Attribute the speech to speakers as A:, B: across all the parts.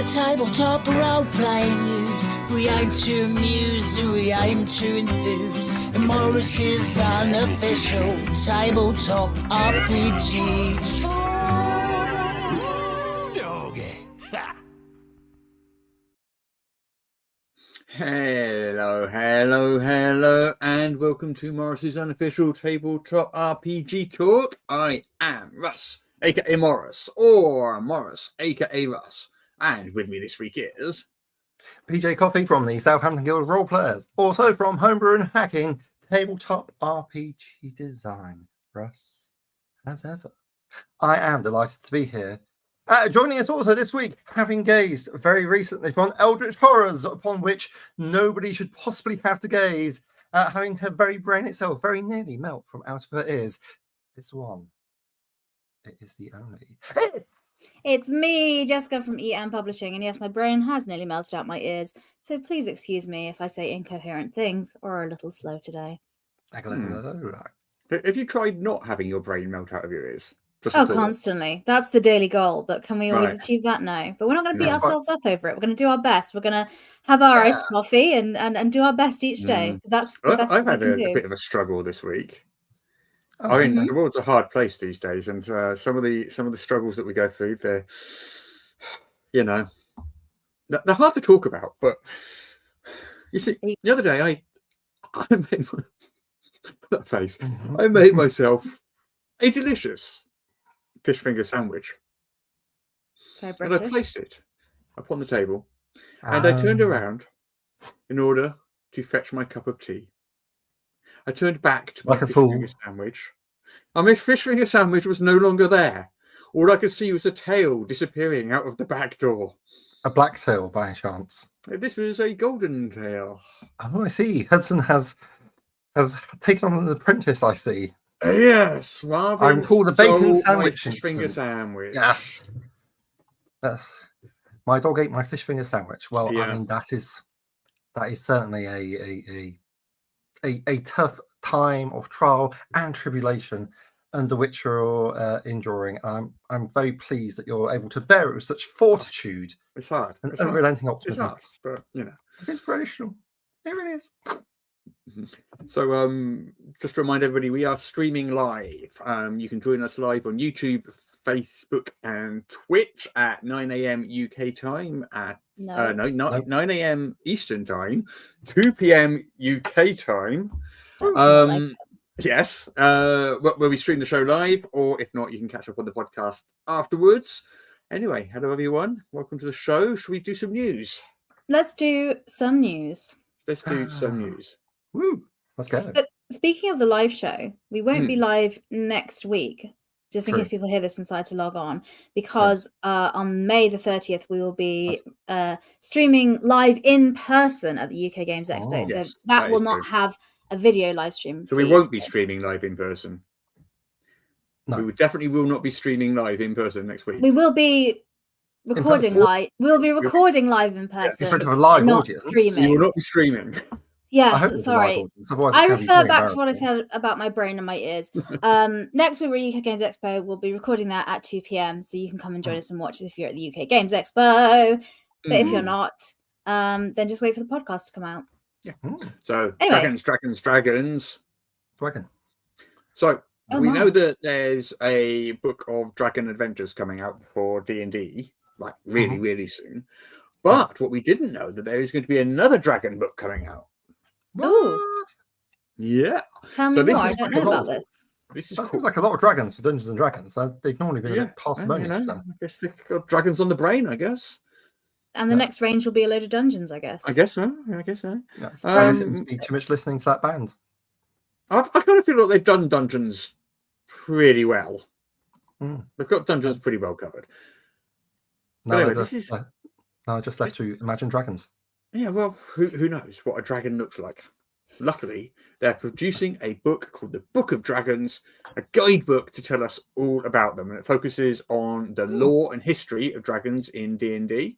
A: tabletop role-playing news. We aim to amuse and we aim to enthuse. And Morris's unofficial tabletop RPG doggy.
B: Hello, and welcome to Morris's unofficial tabletop RPG talk. I am Russ, aka Morris, or Morris, aka Russ. And with me this week is
C: PJ Coffee from the Southampton Guild of Role Players, also from Homebrew and Hacking, tabletop RPG design. Russ, as ever, I am delighted to be here. Joining us also this week, having gazed very recently upon Eldritch Horrors, upon which nobody should possibly have to gaze, having her very brain itself very nearly melt from out of her ears. This one, it is the only.
D: It's me, Jessica from EM Publishing, and yes, my brain has nearly melted out my ears, so please excuse me if I say incoherent things or are a little slow today.
B: Have you tried not having your brain melt out of your ears?
D: Constantly. That's the daily goal, but can we always achieve that? No. But we're not going to beat ourselves up over it. We're going to do our best. We're going to have our iced coffee and do our best each day. That's the best
B: I've had
D: we can do.
B: a bit of a struggle this week. I mean, the world's a hard place these days, and some of the struggles that we go through, they're hard to talk about. But you see, the other day I made that face. I made myself a delicious fish finger sandwich, and I placed it upon the table, and I turned around in order to fetch my cup of tea. I turned back to my fish finger sandwich. And my fish finger sandwich was no longer there. All I could see was a tail disappearing out of the back door.
C: A black tail, by chance?
B: This was a golden tail.
C: Oh, I see. Hudson has taken on an apprentice, I see.
B: Yes, Marvin.
C: I'm called the bacon sandwich.
B: Fish finger sandwich.
C: Yes. My dog ate my fish finger sandwich. Well, I mean, that is certainly a tough time of trial and tribulation under which you're enduring. I'm very pleased that you're able to bear it with such fortitude.
B: It's hard.
C: And unrelenting optimism.
B: It's hard, but
C: inspirational. It really is.
B: So just to remind everybody, we are streaming live. You can join us live on YouTube, Facebook and Twitch at 9 a.m. UK time, at 9 a.m. Eastern time, 2 p.m. UK time. Yes, where we stream the show live, or if not, you can catch up on the podcast afterwards. Anyway, hello everyone, welcome to the show. Should we do some news?
D: Let's do some news.
C: Woo! Let's go.
D: But speaking of the live show, we won't be live next week. Just in case people hear this and decide to log on, because on May the 30th, we will be streaming live in person at the UK Games Expo. So that will not have a video live stream.
B: So we won't be streaming live in person.
C: No.
B: We definitely will not be streaming live in person next week.
D: We will be recording live. We'll be recording live in person.
C: In front of a live audience.
D: Streaming.
B: You will not be streaming.
D: Yes, sorry. I refer back to what I said about my brain and my ears. Next week, we're at UK Games Expo. We'll be recording that at 2 p.m. So you can come and join us and watch it if you're at the UK Games Expo. But if you're not, then just wait for the podcast to come out.
B: Yeah. So
D: anyway.
B: Dragons. So we know that there's a book of Dragon Adventures coming out for D&D, like really soon. But what we didn't know that there is going to be another Dragon book coming out.
C: What?
B: Yeah.
D: Tell me more. I don't know about this.
C: That seems like a lot of dragons for Dungeons and Dragons. They've normally been parsimonious for them.
B: I guess they've got dragons on the brain, I guess.
D: And the next range will be a load of dungeons, I guess.
B: I guess so.
C: Yeah. There seems to be too much listening to that band.
B: I kind of feel like they've done dungeons pretty well. They've got dungeons pretty well covered.
C: Now they're just left to imagine dragons.
B: Yeah, well, who knows what a dragon looks like? Luckily, they're producing a book called The Book of Dragons, a guidebook to tell us all about them, and it focuses on the lore and history of dragons in D&D.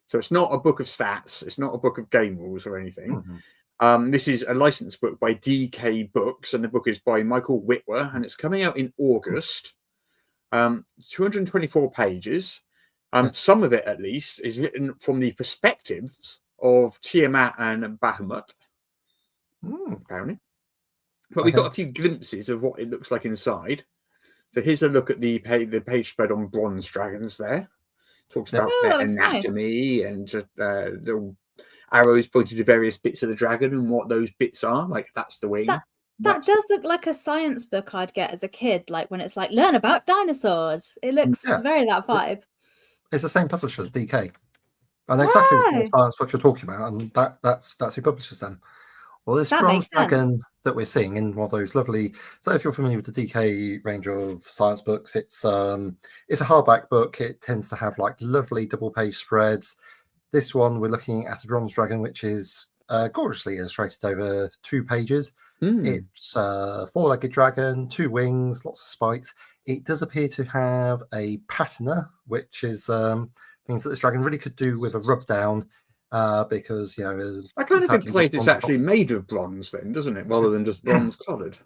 B: So it's not a book of stats, it's not a book of game rules or anything. This is a licensed book by DK Books, and the book is by Michael Whitwer, and it's coming out in August. 224 pages. Some of it, at least, is written from the perspectives of Tiamat and Bahamut, apparently. But we got a few glimpses of what it looks like inside. So here's a look at the page spread on bronze dragons there. Talks about their anatomy and little arrows pointing to various bits of the dragon and what those bits are. Like, that's the wing.
D: That does look like a science book I'd get as a kid, like when it's like, learn about dinosaurs. It looks very that vibe.
C: It's the same publisher as DK. And exactly the same science book you're talking about, and that's who publishes them. Well, this bronze dragon that we're seeing in one of those lovely. So, if you're familiar with the DK range of science books, it's a hardback book. It tends to have like lovely double page spreads. This one, we're looking at a bronze dragon, which is gorgeously illustrated over 2 pages. It's a 4-legged dragon, 2 wings, lots of spikes. It does appear to have a patina, which is means that this dragon really could do with a rub down. Because
B: I kind of think it's actually made of bronze, then, doesn't it, rather than just bronze coloured?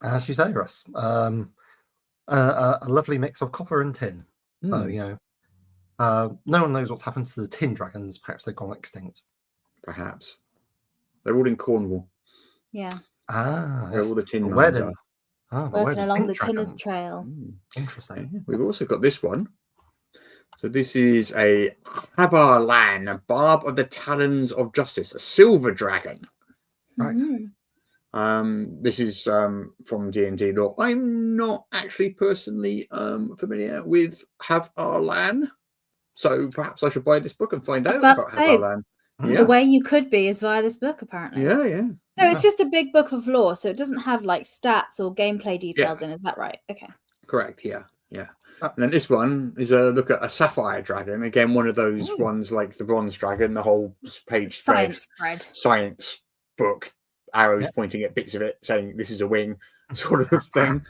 C: As you say, Russ, a lovely mix of copper and tin. So no one knows what's happened to the tin dragons. Perhaps they've gone extinct.
B: Perhaps they're all in Cornwall.
D: Yeah.
B: They're all the tin.
C: Where then?
D: Working along the Tinner's Trail.
C: Interesting.
B: Yeah. We've also got this one. So this is a Havarlan, a Barb of the Talons of Justice, a silver dragon.
C: Right.
B: This is from D&D lore. I'm not actually personally familiar with Havarlan, so perhaps I should buy this book and find out about Havarlan.
D: The way you could be is via this book, apparently.
B: Yeah.
D: So it's just a big book of lore, so it doesn't have like stats or gameplay details in. Is that right? Okay.
B: Correct. Yeah. And then this one is a look at a sapphire dragon. Again, one of those ones like the bronze dragon, the whole page science book, arrows pointing at bits of it, saying this is a wing, sort of thing.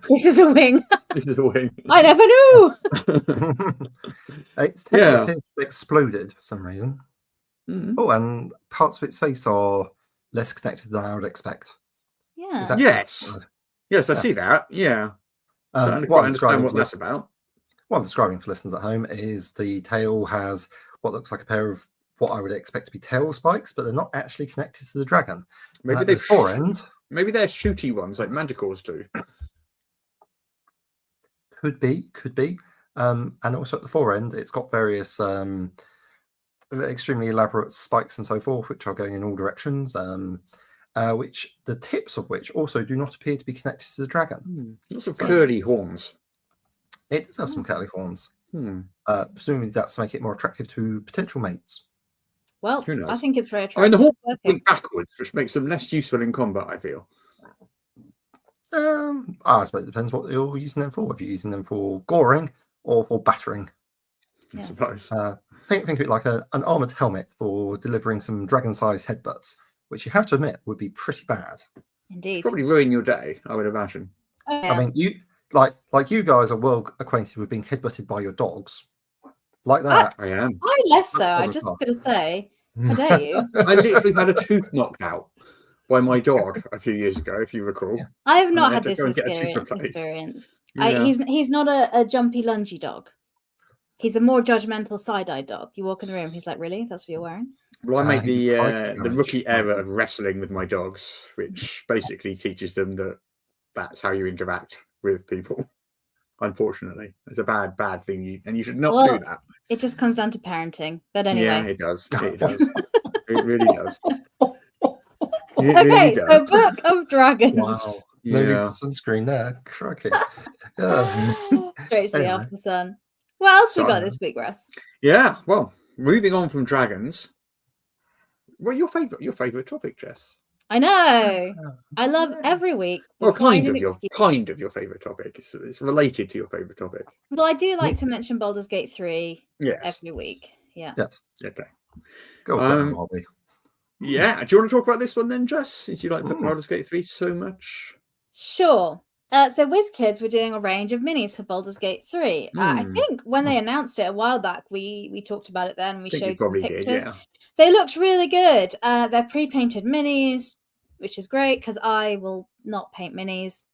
D: This is a wing.
B: This is a wing.
D: I never knew.
C: Its tail exploded for some reason. Oh, and parts of its face are less connected than I would expect.
D: Yeah.
B: Yes, I see that. Yeah. I understand what that's about.
C: What I'm describing for listeners at home is the tail has what looks like a pair of what I would expect to be tail spikes, but they're not actually connected to the dragon.
B: Maybe
C: they're forend.
B: Maybe they're shooty ones like manticores do.
C: Could be. And also at the fore end, it's got various extremely elaborate spikes and so forth, which are going in all directions. Which the tips of which also do not appear to be connected to the dragon.
B: Lots of curly horns.
C: It does have some curly horns. Presumably that's to make it more attractive to potential mates.
D: Well, I think it's very attractive.
B: I mean, the horns point backwards, which makes them less useful in combat, I feel.
C: I suppose it depends what you're using them for. If you're using them for goring or for battering.
B: I suppose.
C: Think of it like an armoured helmet for delivering some dragon-sized headbutts, which you have to admit would be pretty bad.
D: Indeed.
B: Probably ruin your day, I would imagine.
D: Oh, yeah.
C: I mean, you like you guys are well acquainted with being headbutted by your dogs. Like that.
B: I am.
D: I'm less so. I just going to say, how dare you?
B: I literally had a tooth knocked by my dog a few years ago, if you recall.
D: I have not had this experience.
B: Yeah.
D: He's not a jumpy, lungy dog. He's a more judgmental, side-eyed dog. You walk in the room, he's like, really? That's what you're wearing?
B: Well, I make the rookie error of wrestling with my dogs, which basically teaches them that that's how you interact with people. Unfortunately, it's a bad thing, and you should not do that.
D: It just comes down to parenting. But anyway,
B: yeah, it does. It does. It really does.
D: Okay, so Book of Dragons.
C: Wow. No need for sunscreen there. Crikey.
D: Straight to the Alpha Sun. What else we got this week, Russ?
B: Yeah, well, moving on from dragons. Well, your favorite topic, Jess?
D: I know. I love every week.
B: Well, kind of your favorite topic. It's related to your favorite topic.
D: Well, I do like to mention Baldur's Gate 3 every week. Yeah.
C: Yes.
B: Okay.
C: Go on, Bobby.
B: Yeah. Do you want to talk about this one then, Jess? Since you like Baldur's Gate 3 so much.
D: Sure. So WizKids were doing a range of minis for Baldur's Gate 3. I think when they announced it a while back, we talked about it then. We showed some pictures. They looked really good. They're pre-painted minis, which is great because I will not paint minis.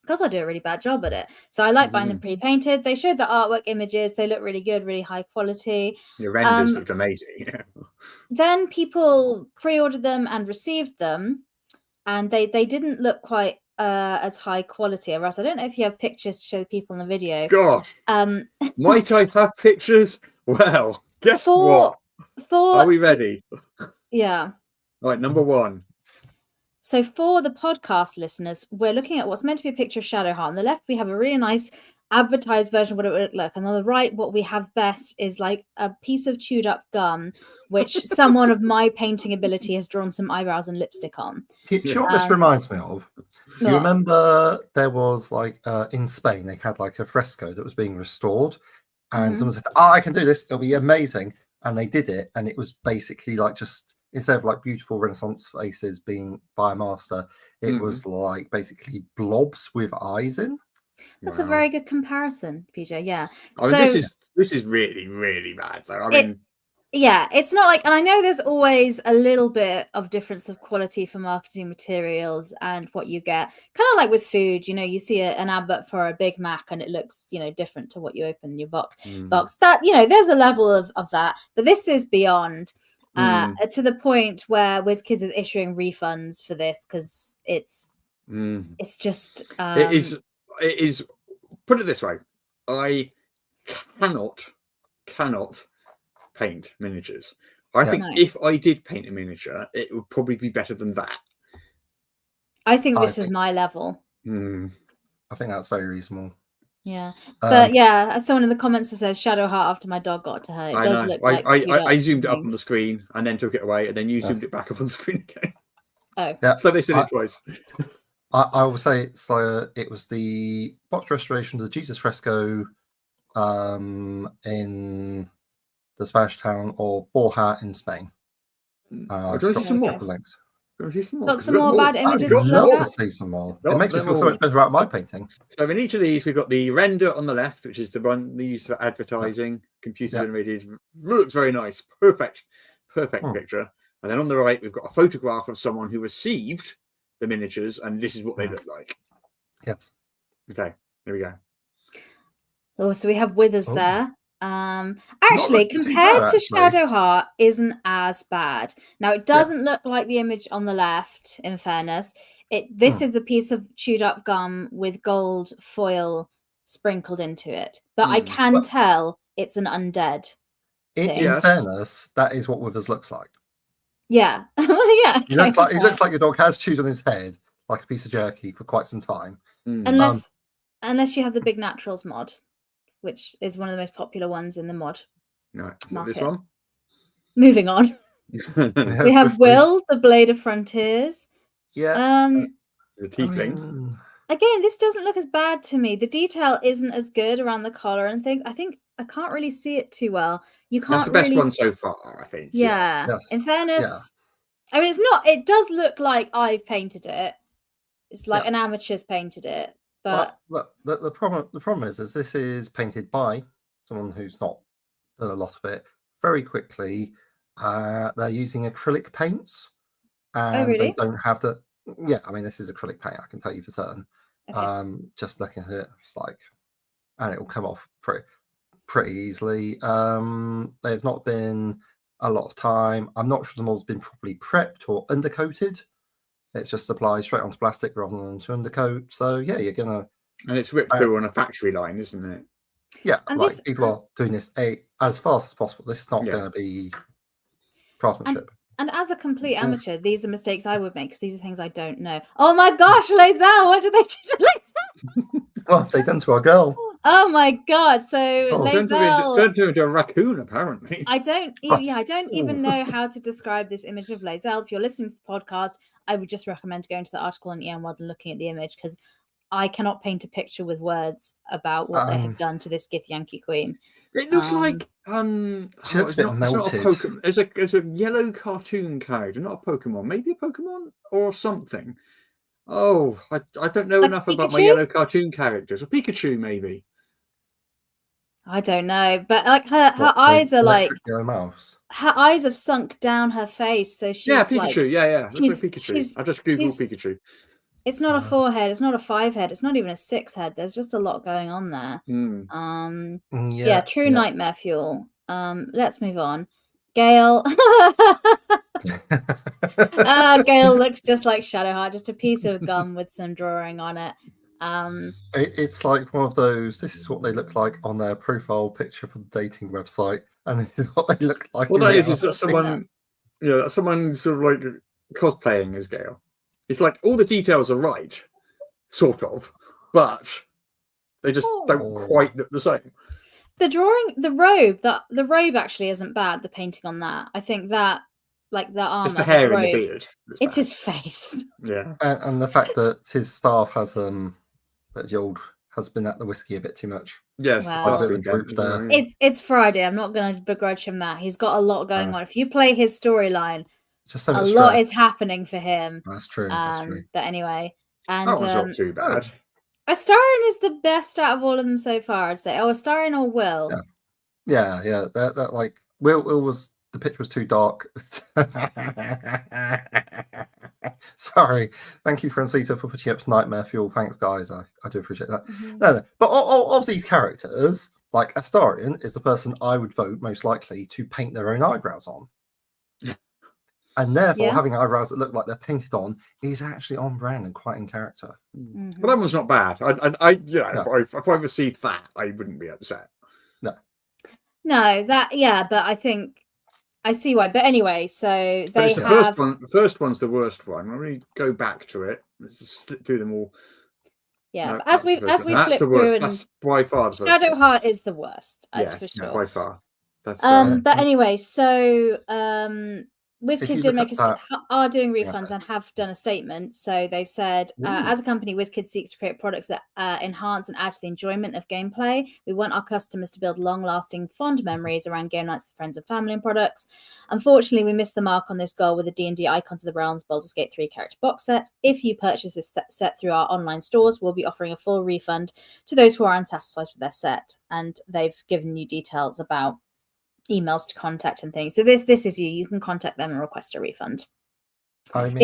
D: because I do a really bad job at it. So I like buying them pre-painted. They showed the artwork images. They look really good, really high quality.
B: Your renders looked amazing.
D: Then people pre-ordered them and received them, and they didn't look quite as high quality. Russ, I don't know if you have pictures to show people in the video.
B: Gosh, might I have pictures? Well, guess what? Are we ready?
D: Yeah.
B: All right, number 1.
D: So for the podcast listeners, we're looking at what's meant to be a picture of Shadowheart. On the left, we have a really nice advertised version of what it would look like. And on the right, what we have best is like a piece of chewed up gum, which someone of my painting ability has drawn some eyebrows and lipstick on.
C: Do you know what this reminds me of? Do you remember there was like in Spain, they had like a fresco that was being restored. And someone said, I can do this. It'll be amazing. And they did it. And it was basically like just, instead of like beautiful Renaissance faces being by a master, it was like basically blobs with eyes in.
D: That's a very good comparison, PJ. Yeah.
B: I mean, this is really, really bad, though. I mean,
D: yeah, it's not like, and I know there's always a little bit of difference of quality for marketing materials and what you get. Kind of like with food, you know, you see an advert for a Big Mac and it looks, you know, different to what you open in your box. That, you know, there's a level of that, but this is beyond. To the point where WizKids is issuing refunds for this because it's just
B: it is. Put it this way, I cannot paint miniatures. I think if I did paint a miniature, it would probably be better than that.
D: I think this is my level.
C: I think that's very reasonable.
D: Yeah, but yeah, as someone in the comments that says Shadowheart after my dog got to her, it does look like
B: I zoomed it up on the screen and then took it away, and then you zoomed it back up on the screen again.
D: Oh,
C: yeah.
B: So they said it twice.
C: I will say it's it was the box restoration of the Jesus fresco in the Spanish town of Borja in Spain.
B: Do you see some more?
C: Links.
D: Got some more bad images.
C: I'd love to see some more. It makes me feel so much better about my painting.
B: So in each of these, we've got the render on the left, which is the one used for advertising, computer generated. Looks very nice. Perfect picture. And then on the right, we've got a photograph of someone who received the miniatures, and this is what they look like.
C: Yes.
B: Okay, there we go.
D: Oh, so we have Withers there. Actually, compared to Shadowheart, isn't as bad. Now, it doesn't look like the image on the left, in fairness. This is a piece of chewed up gum with gold foil sprinkled into it. But I can tell it's an undead.
C: In fairness, that is what Withers looks like.
D: Yeah. Yeah.
C: He looks like your dog has chewed on his head like a piece of jerky for quite some time.
D: Unless you have the Big Naturals mod, which is one of the most popular ones in the mod.
B: Right, so this one.
D: Moving on. We have Will, the Blade of Frontiers.
C: Yeah.
B: The tiefling.
D: Again, this doesn't look as bad to me. The detail isn't as good around the collar and things. I think I can't really see it too well. You can't.
B: That's the best one so far, I think.
D: Yeah.
C: Yes.
D: In fairness, I mean, it's not. It does look like I've painted it. It's like an amateur's painted it. But
C: the problem is this is painted by someone who's not done a lot of it. Very quickly, they're using acrylic paints, and they don't have the. Yeah, I mean, this is acrylic paint. I can tell you for certain. Okay. Just looking at it, it's like, and it will come off pretty easily. They've not been a lot of time. I'm not sure the mold's been properly prepped or undercoated. It's just applied straight onto plastic rather than to undercoat. So yeah, you're gonna. And
B: it's whipped through on a factory line, isn't it?
C: Yeah, and like people are doing this as fast as possible. This is not going to be craftsmanship.
D: And as a complete amateur, these are mistakes I would make because these are things I don't know. Oh my gosh, Lae'zel! What did they do to Lae'zel?
C: What they done to our girl?
D: Oh my god! So Lae'zel
B: turned into a raccoon, apparently.
D: I don't even know how to describe this image of Lae'zel. If you're listening to the podcast, I would just recommend going to the article on EM World and looking at the image because I cannot paint a picture with words about what they have done to this Githyanki queen.
B: It looks like
C: she looks a bit melted.
B: It's a yellow cartoon character, not a Pokemon. Maybe a Pokemon or something. Oh, I don't know enough about my yellow cartoon characters. A Pikachu, maybe.
D: I don't know, but like her eyes are like
C: yellow mouse.
D: Her eyes have sunk down her face, so she's
B: Pikachu.
D: Like,
B: yeah. Looks like Pikachu. I just googled Pikachu.
D: It's not a 4-head. It's not a 5-head. It's not even a 6-head. There's just a lot going on there. True nightmare fuel. Let's move on. Gale. Gale looks just like Shadowheart, just a piece of gum with some drawing on it.
C: It's like one of those. This is what they look like on their profile picture for the dating website, and this is what they look like.
B: What that is that someone, someone sort of like cosplaying as Gale. It's like all the details are right, sort of, but they just don't quite look the same.
D: The drawing, the robe actually isn't bad. The painting on that, I think that, like the armor,
B: it's the hair
D: robe,
B: and the beard.
D: It's his face.
C: Yeah, and the fact that his staff has that Yold has been at the whiskey a bit too much.
B: Yes,
C: there.
D: It's Friday. I'm not going to begrudge him that. He's got a lot going on. If you play his storyline,
C: just so
D: a lot is happening for him.
C: That's true.
D: But anyway, and
B: that was not too bad.
D: Astarion is the best out of all of them so far, I'd say. Astarion or Will?
C: Yeah. That like Will was, the picture was too dark. Sorry. Thank you, Francita, for putting up Nightmare Fuel. Thanks, guys. I do appreciate that. No. But of these characters, like Astarion is the person I would vote most likely to paint their own eyebrows on. And therefore, having eyebrows that look like they're painted on is actually on brand and quite in character.
B: Well, that one's not bad. If I received that, I wouldn't be upset.
D: No, but I think I see why. But anyway, so they
B: the
D: have...
B: The first one's the worst one. When we go back to it, let's just slip through them all.
D: Yeah, but as we flip through,
B: that's by far the
D: Shadowheart is the worst. That's for sure.
B: By far. That's,
D: but anyway, so WizKids are doing refunds and have done a statement. So they've said, as a company, WizKids seeks to create products that enhance and add to the enjoyment of gameplay. We want our customers to build long-lasting, fond memories around game nights with friends and family and products. Unfortunately, we missed the mark on this goal with the D&D Icons of the Realms Baldur's Gate 3 character box sets. If you purchase this set through our online stores, we'll be offering a full refund to those who are unsatisfied with their set. And they've given you details about emails to contact and things. So this is you can contact them and request a refund.
C: I mean,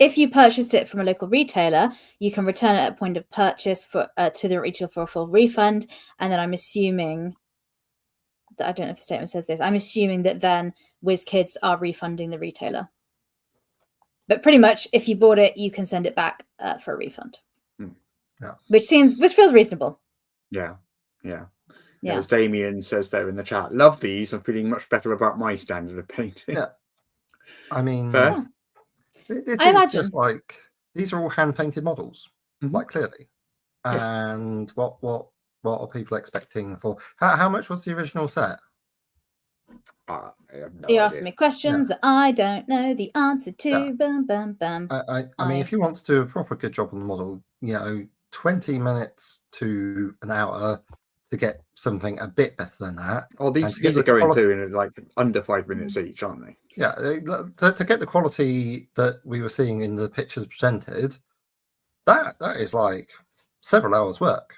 D: if you purchased it from a local retailer, you can return it at point of purchase for to the retailer for a full refund. And then I'm assuming that, I don't know if the statement says this, I'm assuming that then WizKids are refunding the retailer. But pretty much, if you bought it, you can send it back for a refund. Which feels reasonable.
B: Yeah. As Damien says there in the chat, love these. I'm feeling much better about my standard of painting.
C: Yeah. I mean, it
D: I
C: is
D: imagine
C: just like, these are all hand painted models, like clearly. And what are people expecting for? How much was the original set?
D: You're asking me questions that I don't know the answer to. Bum, bum, bum.
C: I mean, if you want to do a proper good job on the model, 20 minutes to an hour to get something a bit better than that.
B: Oh, these are going through in like under 5 minutes each, aren't they?
C: Yeah, to get the quality that we were seeing in the pictures presented, that is like several hours work.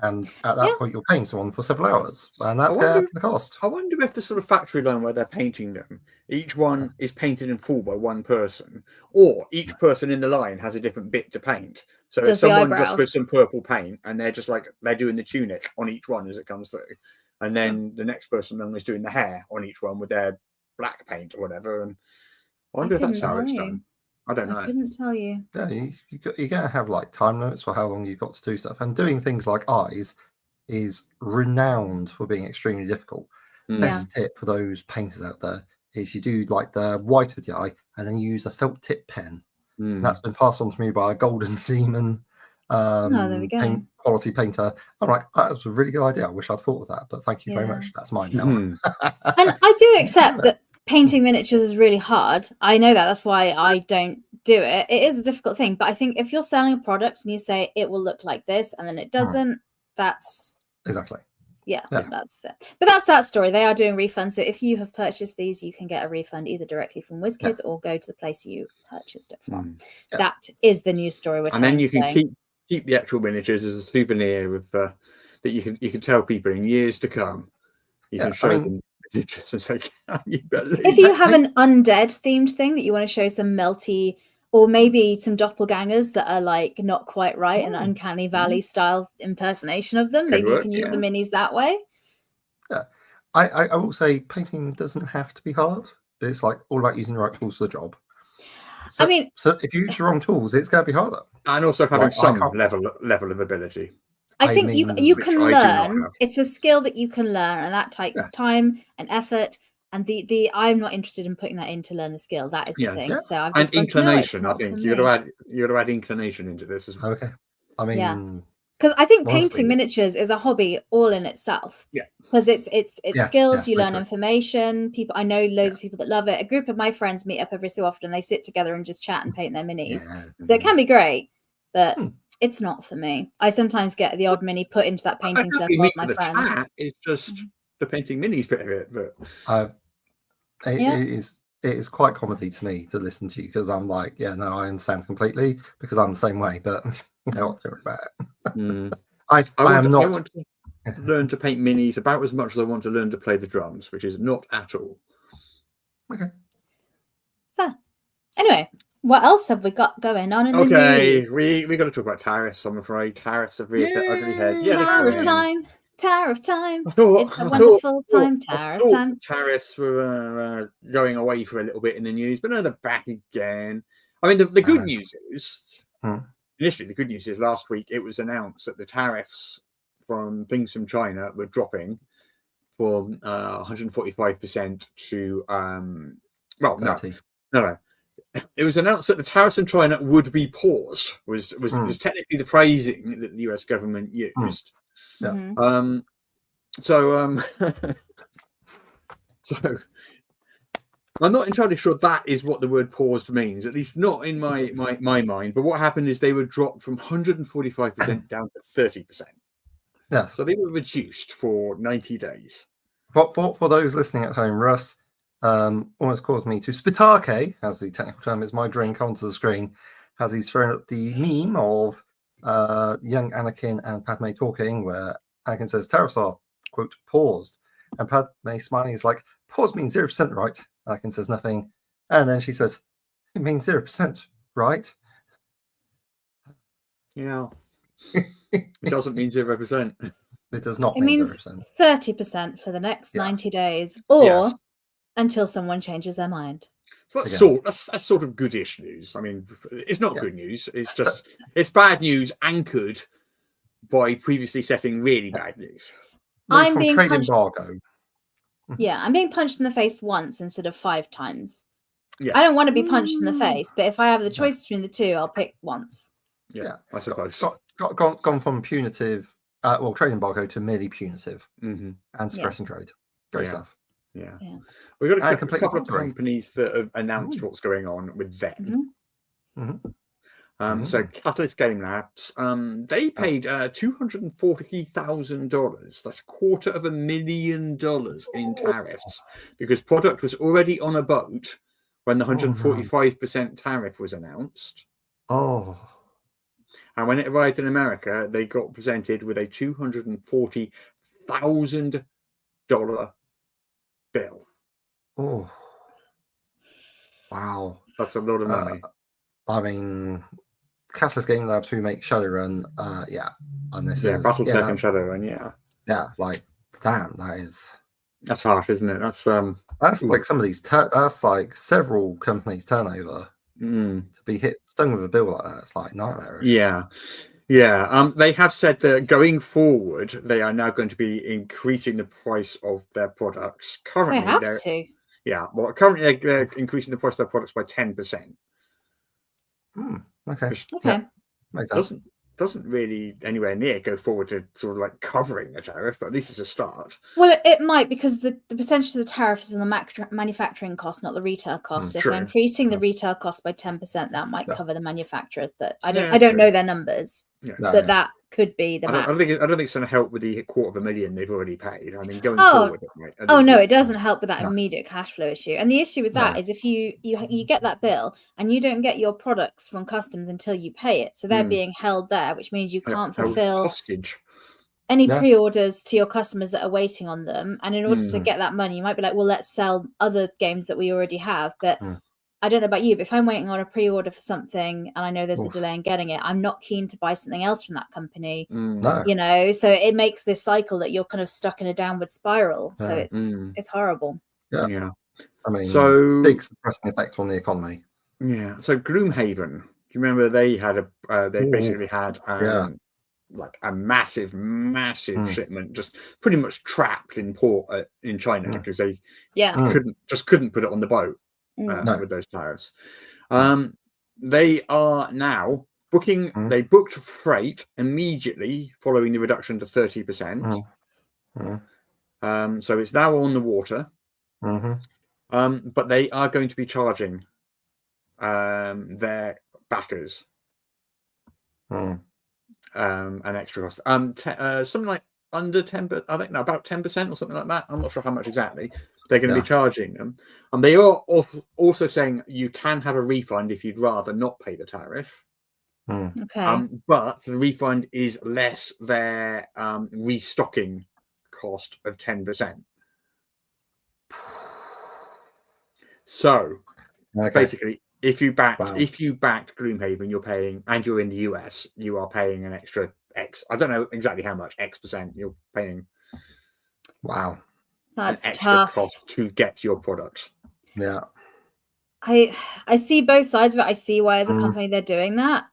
C: And at that point, you're paying someone for several hours, and that's going to add to the cost.
B: I wonder if the sort of factory line where they're painting them, each one is painted in full by one person, or each person in the line has a different bit to paint. So if someone just with some purple paint, and they're just like they're doing the tunic on each one as it comes through, and then the next person is doing the hair on each one with their black paint or whatever. And I wonder if that's how it's done. I don't know.
D: I couldn't tell you.
C: Yeah, you're going to have like time limits for how long you've got to do stuff. And doing things like eyes is renowned for being extremely difficult. Best tip for those painters out there is you do like the white of the eye and then you use a felt tip pen. That's been passed on to me by a Golden Demon
D: there we go.
C: quality painter. I'm like, that was a really good idea. I wish I'd thought of that, but thank you very much. That's mine now.
D: And I do accept that painting miniatures is really hard. I know that. That's why I don't do it. It is a difficult thing. But I think if you're selling a product and you say it will look like this and then it doesn't, that's...
C: Exactly.
D: Yeah, that's it. But that's that story. They are doing refunds. So if you have purchased these, you can get a refund either directly from WizKids or go to the place you purchased it from. That is the news story we're telling.
B: And then you can keep the actual miniatures as a souvenir with that you can tell people in years to come. You can show them pictures and say, "Can you believe?"
D: If you have an undead themed thing that you want to show some melty or maybe some doppelgangers that are like not quite right, an Uncanny Valley style impersonation of them. Maybe you can use the minis that way.
C: Yeah, I will say painting doesn't have to be hard. It's like all about using the right tools for the job. So,
D: I mean,
C: so if you use the wrong tools, it's going to be harder.
B: And also having
C: Like,
B: some level of ability.
D: I think you can
B: which I do not
D: learn.
B: have.
D: It's a skill that you can learn, and that takes time and effort. And the I'm not interested in putting that in to learn the skill. That is the thing.
C: Yeah.
D: So I've
B: And
D: just gone, "No, it's
B: inclination. I
D: not
B: think
D: for
B: you
D: me."
B: got to add inclination into this as well.
C: Okay. I mean,
D: because I think
C: honestly,
D: painting miniatures is a hobby all in itself.
B: Yeah.
D: Because it's skills, you
C: very
D: learn
C: true.
D: information. People, I know loads of people that love it. A group of my friends meet up every so often. They sit together and just chat and paint their minis.
C: Yeah.
D: So it can be great, but it's not for me. I sometimes get the odd mini put into that painting circle of my friends.
B: Chat is just the painting minis bit of it, but
C: it is quite comedy to me to listen to you because I'm like, yeah, no, I understand completely because I'm the same way. But you know what they're about. I want
B: to learn to paint minis about as much as I want to learn to play the drums, which is not at all.
C: Okay.
D: Fair. Anyway, what else have we got going on in the news?
B: we got to talk about tariffs. I'm afraid tariffs have reared their ugly head.
D: Tariff time. It's a wonderful time.
B: Tariffs were going away for a little bit in the news, but now they're back again. I mean, the good news is initially the good news is last week it was announced that the tariffs from things from China were dropping from 145% to no. It was announced that the tariffs in China would be paused. Was technically the phrasing that the US government used. So I'm not entirely sure that is what the word paused means, at least not in my mind. But what happened is they were dropped from 145% down to 30%.
C: Yes.
B: So they were reduced for 90 days.
C: For those listening at home, Russ almost caused me to spitake, as the technical term is, my drink onto the screen, as he's thrown up the meme of young Anakin and Padme talking, where Anakin says tariffs are, quote, paused. And Padme smiling is like, pause means 0%, right? Anakin says nothing. And then she says, it means 0%, right?
B: Yeah. It doesn't mean 0%.
C: It does not
D: it
C: mean
D: means
C: 0%.
D: 30% for the next 90 days, or until someone changes their mind.
B: So that's sort of goodish news. I mean, it's not good news. It's just it's bad news anchored by previously setting really bad news.
D: I'm being
C: trade
D: punched.
C: Embargo.
D: Yeah, I'm being punched in the face once instead of 5 times.
B: Yeah.
D: I don't want to be punched in the face, but if I have the choice between the two, I'll pick once.
B: Yeah, I suppose.
C: Gone from punitive, trade embargo to merely punitive and suppressing trade. Great stuff.
B: Yeah. We've got a couple of companies that have announced what's going on with them. So Catalyst Game Labs, they paid $240,000. That's $250,000 in tariffs because product was already on a boat when the 145% tariff was announced. And when it arrived in America, they got presented with a $240,000 bill.
C: Oh, wow.
B: That's a lot of money.
C: I mean, Catalyst Game Labs who make Shadowrun, and this is
B: Battletech and Shadowrun,
C: like, damn,
B: that's harsh, isn't it? That's
C: like somebody's that's like several companies' turnover to be stung with a bill like that. It's like nightmarish.
B: They have said that going forward, they are now going to be increasing the price of their products. Currently,
D: they have to.
B: Yeah, well, currently they're increasing the price of their products by 10%.
C: Okay.
B: Doesn't really anywhere near go forward to sort of like covering the tariff, but at least it's a start.
D: Well, it might, because the percentage of the tariff is in the manufacturing cost, not the retail cost. If they're increasing the retail cost by 10%, that might cover the manufacturer. That I don't know their numbers, but that could be the max.
B: I don't think it's going to help with the $250,000 they've already paid. I mean, going forward, it might.
D: No, it doesn't help with that immediate cash flow issue. And the issue with that is if you get that bill and you don't get your products from customs until you pay it, so they're being held there, which means you can't fulfill
B: hostage
D: any pre-orders to your customers that are waiting on them. And in order to get that money, you might be like, well, let's sell other games that we already have, but I don't know about you, but if I'm waiting on a pre-order for something and I know there's a delay in getting it, I'm not keen to buy something else from that company.
C: No.
D: You know, so it makes this cycle that you're kind of stuck in a downward spiral. So it's horrible.
C: Yeah. I mean,
B: so
C: big suppressing effect on the economy.
B: Yeah. So Gloomhaven, do you remember they had they basically had like a massive shipment just pretty much trapped in port in China because they couldn't put it on the boat with those tariffs. They are now booking. They booked freight immediately following the reduction to 30%. So it's now on the water. But they are going to be charging their backers an extra cost. Something like under 10%. I think about 10% or something like that. I'm not sure how much exactly they're going to be charging them. And they are also saying you can have a refund if you'd rather not pay the tariff.
D: Okay.
B: But the refund is less their restocking cost of 10%. So basically, if you backed Gloomhaven, you're paying, and you're in the US, you are paying an extra X. I don't know exactly how much X%. You're paying.
C: Wow,
D: that's
B: an extra
D: tough.
B: cost to get your products.
C: Yeah,
D: I see both sides of it. I see why as a company they're doing that,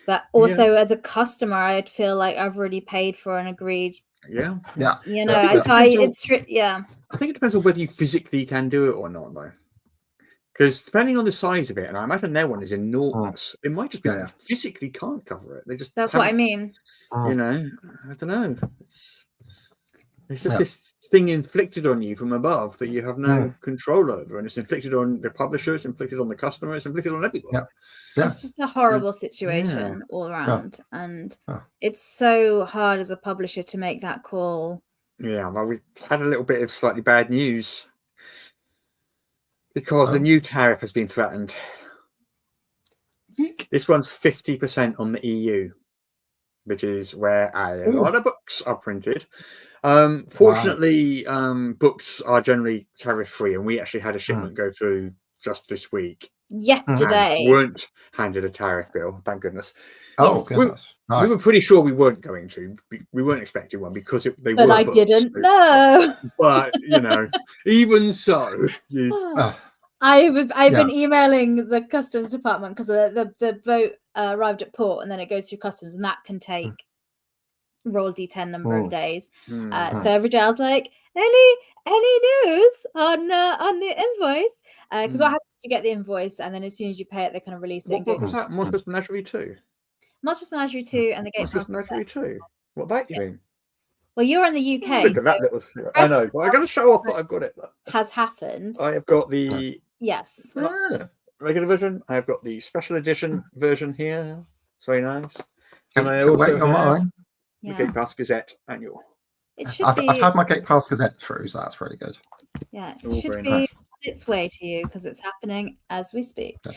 D: but also as a customer, I'd feel like I've already paid for an agreed.
C: Yeah.
D: You know, it's true. Yeah.
B: I think it depends on whether you physically can do it or not, though. Because depending on the size of it, and I imagine their one is enormous, it might just be you physically can't cover it.
D: That's what I mean.
B: You know, I don't know. It's just this thing inflicted on you from above that you have no control over, and it's inflicted on the publisher, it's inflicted on the customer, it's inflicted on everyone.
D: It's just a horrible situation all around, and it's so hard as a publisher to make that call. Yeah,
B: well, we had a little bit of slightly bad news. Because the new tariff has been threatened. This one's 50% on the EU, which is where a lot of books are printed. Fortunately, books are generally tariff-free, and we actually had a shipment go through just this week.
D: Yesterday.
B: Weren't handed a tariff bill, thank goodness.
C: Oh, goodness.
B: We were pretty sure we weren't going to. We weren't expecting one because they were.
D: But I didn't know.
B: But, you know, even so,
D: I've been emailing the customs department because the boat arrived at port and then it goes through customs, and that can take roll D10 number of days. So every day I was like, any news on the invoice? Because what happens is you get the invoice, and then as soon as you pay it, they kind of release it.
B: What was that? Monstrous Menagerie 2?
D: Monstrous Menagerie 2 and the Gate
B: Monstrous Menagerie 2? What that you mean?
D: Well, you're in the UK.
B: Look at that little. I know, but I got to show off that I've got it.
D: Has happened.
B: I have got the regular version. I have got the special edition version here. It's very nice. And I also have the Gate Pass Gazette annual.
D: It should
C: I've had my Gate Pass Gazette through, so that's really good.
D: Yeah, it should be on its way to you because it's happening as we speak. But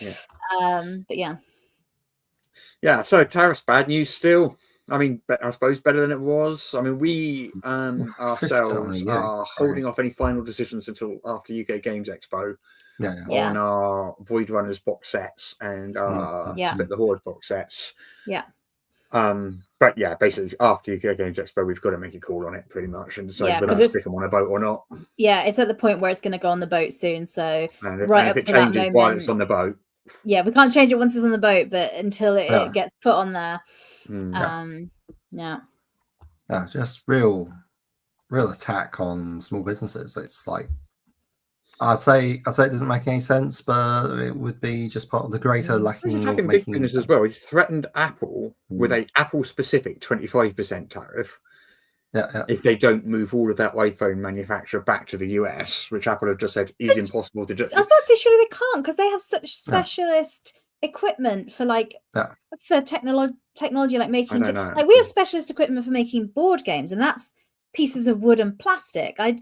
B: so tariffs, bad news still. I mean, I suppose better than it was. I mean, we ourselves are holding off any final decisions until after UK Games Expo on our Void Runners box sets and our Split the Horde box sets. But basically after UK Games Expo, we've got to make a call on it pretty much and decide whether to stick them on a boat or not. Yeah,
D: it's at the point where it's going to go on the boat soon. So
B: if it changes while it's on the boat.
D: Yeah, we can't change it once it's on the boat, but until it gets put on there.
C: Just real attack on small businesses. It's like I'd say it doesn't make any sense, but it would be just part of the greater lacking of making
B: big business as well. He's threatened Apple with a Apple specific 25% tariff. If they don't move all of that iPhone manufacture back to the US, which Apple have just said is impossible to do.
D: I was about to say, surely they can't because they have such specialist equipment for for technology like making like we have specialist equipment for making board games, and that's pieces of wood and plastic. I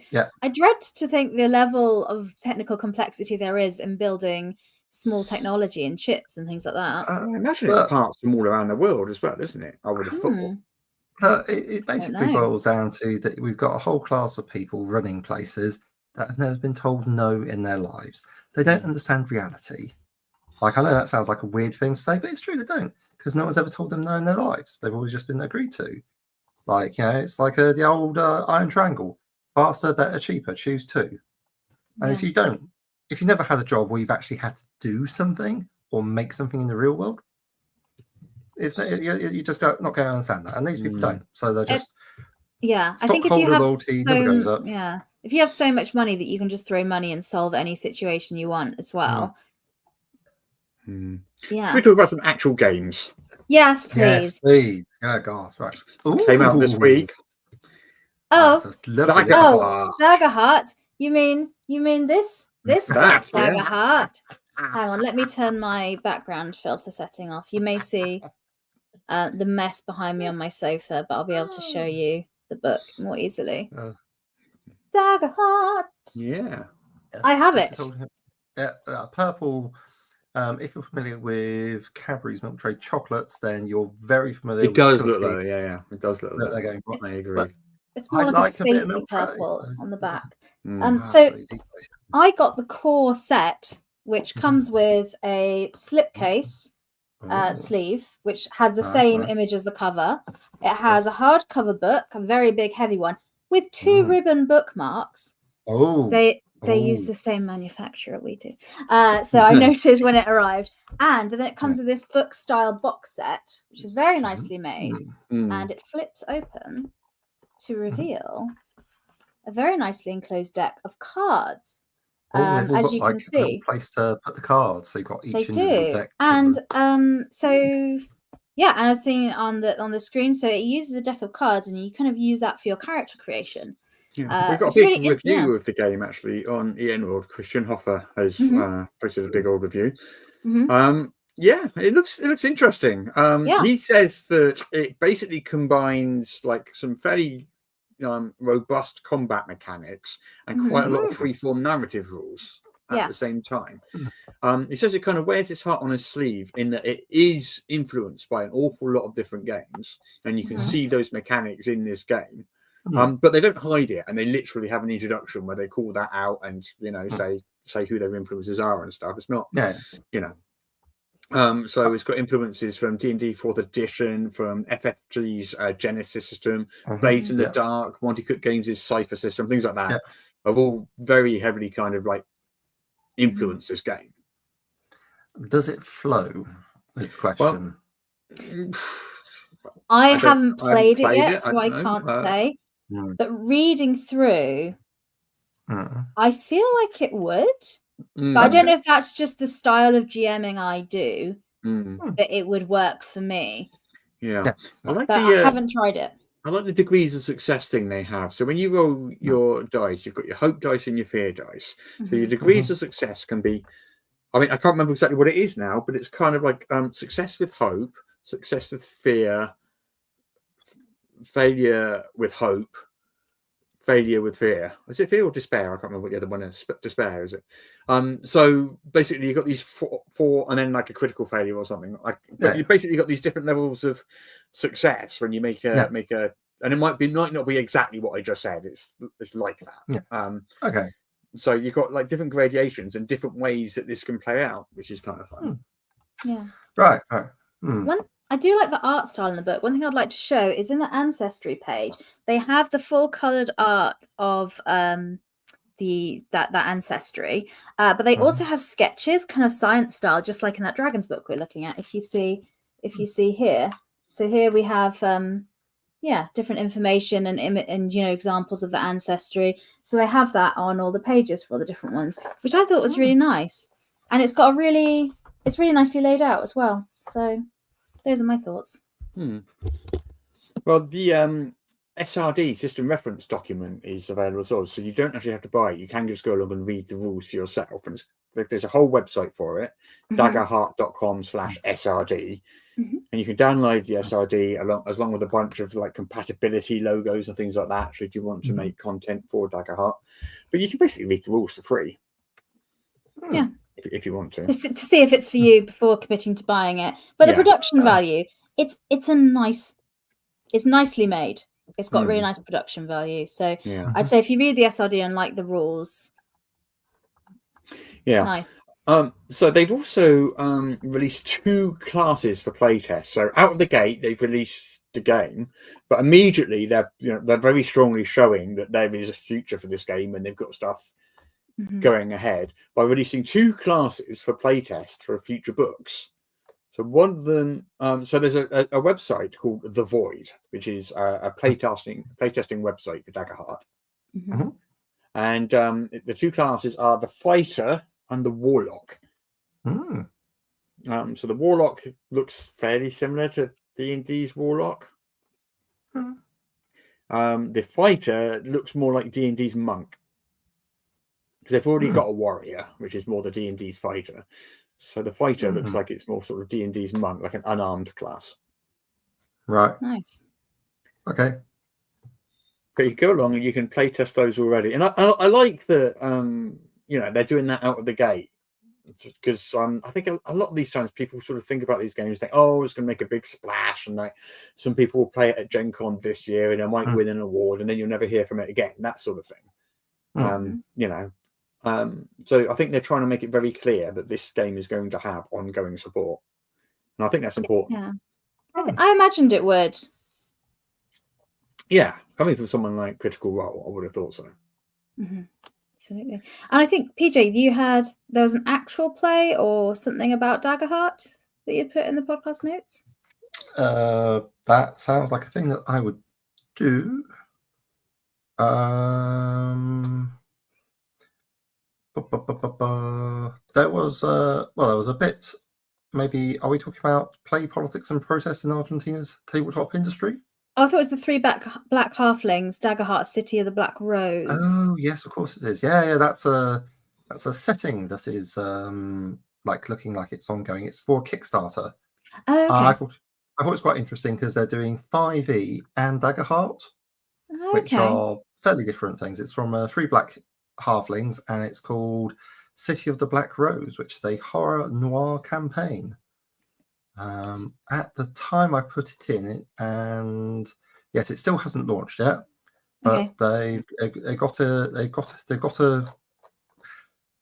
D: dread to think the level of technical complexity there is in building small technology and chips and things like that.
B: I imagine it's parts from all around the world as well, isn't it? I would have thought.
C: It basically boils down to that we've got a whole class of people running places that have never been told no in their lives. They don't understand reality. Like, I know that sounds like a weird thing to say, but it's true, they don't, because no one's ever told them no in their lives. They've always just been agreed to. Like, it's like the old iron triangle: faster, better, cheaper. Choose two. And if you never had a job where you've actually had to do something or make something in the real world, you just not going to understand that. And these people don't. So they're just
D: I think if you
C: stockholder
D: have
C: loyalty never goes up.
D: If you have so much money that you can just throw money and solve any situation you want as well.
B: Can we talk about some actual games?
D: Yes, please.
C: Yes, please. Oh God, right. Ooh.
B: Came out this week.
D: Daggerheart. You mean this
B: That,
D: Daggerheart? Hang on, let me turn my background filter setting off. You may see the mess behind me on my sofa, but I'll be able to show you the book more easily. Daggerheart.
B: Yeah.
D: I have it.
C: Purple. If you're familiar with Cadbury's Milk Tray chocolates, then you're very familiar.
B: It does look like, it does look like.
C: I
B: agree.
D: It's more like a spacey purple on the back. So I got the core set, which comes with a slipcase sleeve, which has the same image as the cover. It has a hardcover book, a very big, heavy one, with 2 ribbon bookmarks. They use the same manufacturer we do. So I noted when it arrived. And then it comes with this book style box set, which is very nicely made. And it flips open to reveal a very nicely enclosed deck of cards. As you can see,
C: a place to put the cards, so you've got each individual deck.
D: And and I was seeing on the screen, so it uses a deck of cards, and you kind of use that for your character creation.
B: Yeah, we've got a big review of the game actually on EN World. Christian Hoffer has posted a big old review. It looks interesting. He says that it basically combines like some fairly robust combat mechanics and quite a lot of freeform narrative rules at the same time. He says it kind of wears its heart on his sleeve in that it is influenced by an awful lot of different games, and you can see those mechanics in this game. But they don't hide it, and they literally have an introduction where they call that out and say who their influences are and stuff. It's not so it's got influences from D&D 4th edition, from FFG's Genesis system, Blades in the Dark, Monty Cook Games' Cypher system, things like that have all very heavily kind of like influenced this game.
C: Does it flow? This question.
D: I haven't played it yet, so I can't say. But reading through, I feel like it would. But I don't know if that's just the style of GMing I do, that it would work for me.
B: Yeah.
D: I haven't tried it.
B: I like the degrees of success thing they have. So when you roll your dice, you've got your hope dice and your fear dice. So your degrees of success can be, I can't remember exactly what it is now, but it's kind of like success with hope, success with fear, failure with hope, failure with fear. Is it fear or despair? I can't remember what the other one is. Despair, is it? So basically you've got these four and then like a critical failure or something. You basically got these different levels of success when you make a and it might not be exactly what I just said. It's like that. So you've got like different gradations and different ways that this can play out, which is kind of fun.
C: Right.
D: I do like the art style in the book. One thing I'd like to show is in the ancestry page, they have the full coloured art of that ancestry, but they also have sketches, kind of science style, just like in that Dragons book we're looking at. If you see here, so here we have different information and examples of the ancestry. So they have that on all the pages for all the different ones, which I thought was really nice, and it's really nicely laid out as well. So those are my thoughts.
B: Well, the SRD system reference document is available as well, so you don't actually have to buy it. You can just go along and read the rules for yourself. And there's a whole website for it, daggerheart.com/SRD, and you can download the SRD along with a bunch of like compatibility logos and things like that, should you want to make content for Daggerheart. But you can basically read the rules for free. If you want to
D: see if it's for you before committing to buying it. But the production value, it's nicely made. It's got really nice production value. So I'd say if you read the SRD and like the rules, nice.
B: So they've also released 2 classes for playtest. So out of the gate, they've released the game, but immediately they're very strongly showing that there is a future for this game, and they've got stuff going ahead by releasing 2 classes for playtest for future books. So one of them, so there's a website called The Void, which is a playtesting website for Daggerheart, and the 2 classes are the Fighter and the Warlock. So the Warlock looks fairly similar to D&D's Warlock. The Fighter looks more like D&D's Monk, because they've already got a Warrior, which is more the D&D's Fighter. So the Fighter looks like it's more sort of D&D's Monk, like an unarmed class.
C: Right.
D: Nice.
C: Okay.
B: But you go along and you can play test those already, and I like that. They're doing that out of the gate, because I think a lot of these times people sort of think about these games, think, oh, it's going to make a big splash, and like some people will play it at Gen Con this year and it might win an award, and then you'll never hear from it again, that sort of thing. So I think they're trying to make it very clear that this game is going to have ongoing support, and I think that's important.
D: Yeah, I imagined it would.
B: Yeah, coming from someone like Critical Role, I would have thought so.
D: Absolutely. And I think, PJ, there was an actual play or something about Daggerheart that you put in the podcast notes?
C: That sounds like a thing that I would do. There was a bit. Maybe, are we talking about play, politics, and protest in Argentina's tabletop industry?
D: Oh, I thought it was the 3 black halflings, Daggerheart, City of the Black Rose.
C: Oh yes, of course it is. Yeah. That's a setting that is looking like it's ongoing. It's for Kickstarter.
D: Oh, okay.
C: I thought it was quite interesting because they're doing 5e and Daggerheart, which are fairly different things. It's from 3 black halflings, and it's called City of the Black Rose, which is a horror noir campaign. At the time I put it in, and yet it still hasn't launched yet. But they've got a.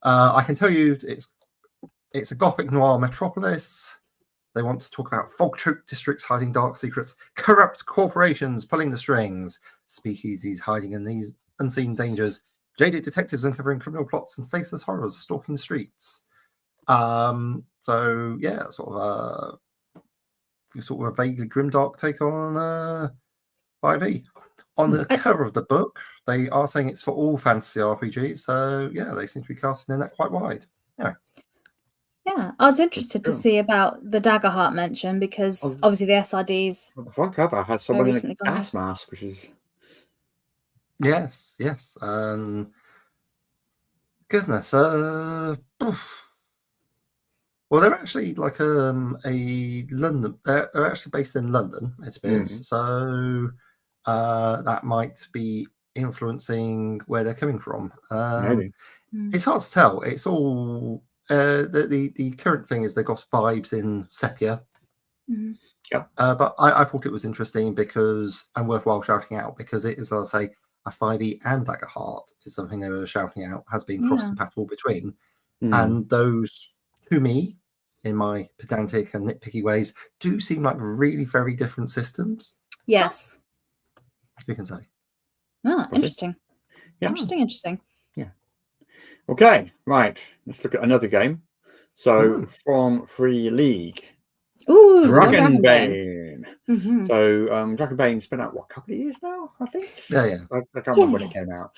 C: I can tell you, it's a gothic noir metropolis. They want to talk about fog-choked districts hiding dark secrets, corrupt corporations pulling the strings, speakeasies hiding in these unseen dangers, jaded detectives uncovering criminal plots, and faceless horrors stalking the streets. So yeah, sort of a vaguely grimdark take on 5e. On the cover of the book, they are saying it's for all fantasy RPGs. So yeah, they seem to be casting their net quite wide.
D: Yeah, I was interested to see about the Daggerheart mention, because obviously the SRDs.
B: Well, the front cover had someone in a gas mask, which is.
C: Yes. Goodness. Well, they're actually like a London. They're actually based in London, it appears. So that might be influencing where they're coming from.
B: Maybe.
C: It's hard to tell. It's all the current thing is they've got vibes in sepia. But I thought it was interesting and worthwhile shouting out, because it is, as I say, a 5e and Daggerheart is something they were shouting out has been cross-compatible between. And those, to me, in my pedantic and nitpicky ways, do seem like really very different systems.
D: Yes.
C: You can say.
D: Interesting.
B: Yeah.
D: Interesting.
B: Yeah. Okay, right. Let's look at another game. So from Free League.
D: Ooh,
B: Dragonbane. So Dragonbane's been out, a couple of years now, I think?
C: Yeah.
B: I can't remember when it came out.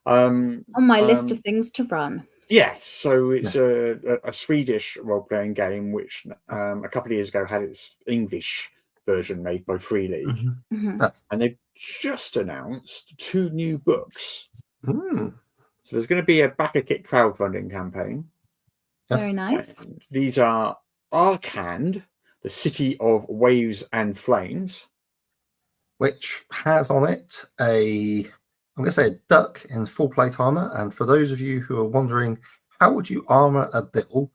D: On my list of things to run.
B: Yes, so it's a Swedish role-playing game, which a couple of years ago had its English version made by Free League. And they've just announced 2 new books. So there's going to be a back-a-kit crowdfunding campaign.
D: Very nice.
B: And these are Arcand, the City of Waves and Flames,
C: which has on it I'm going to say a duck in full plate armor. And for those of you who are wondering, how would you armor a bill?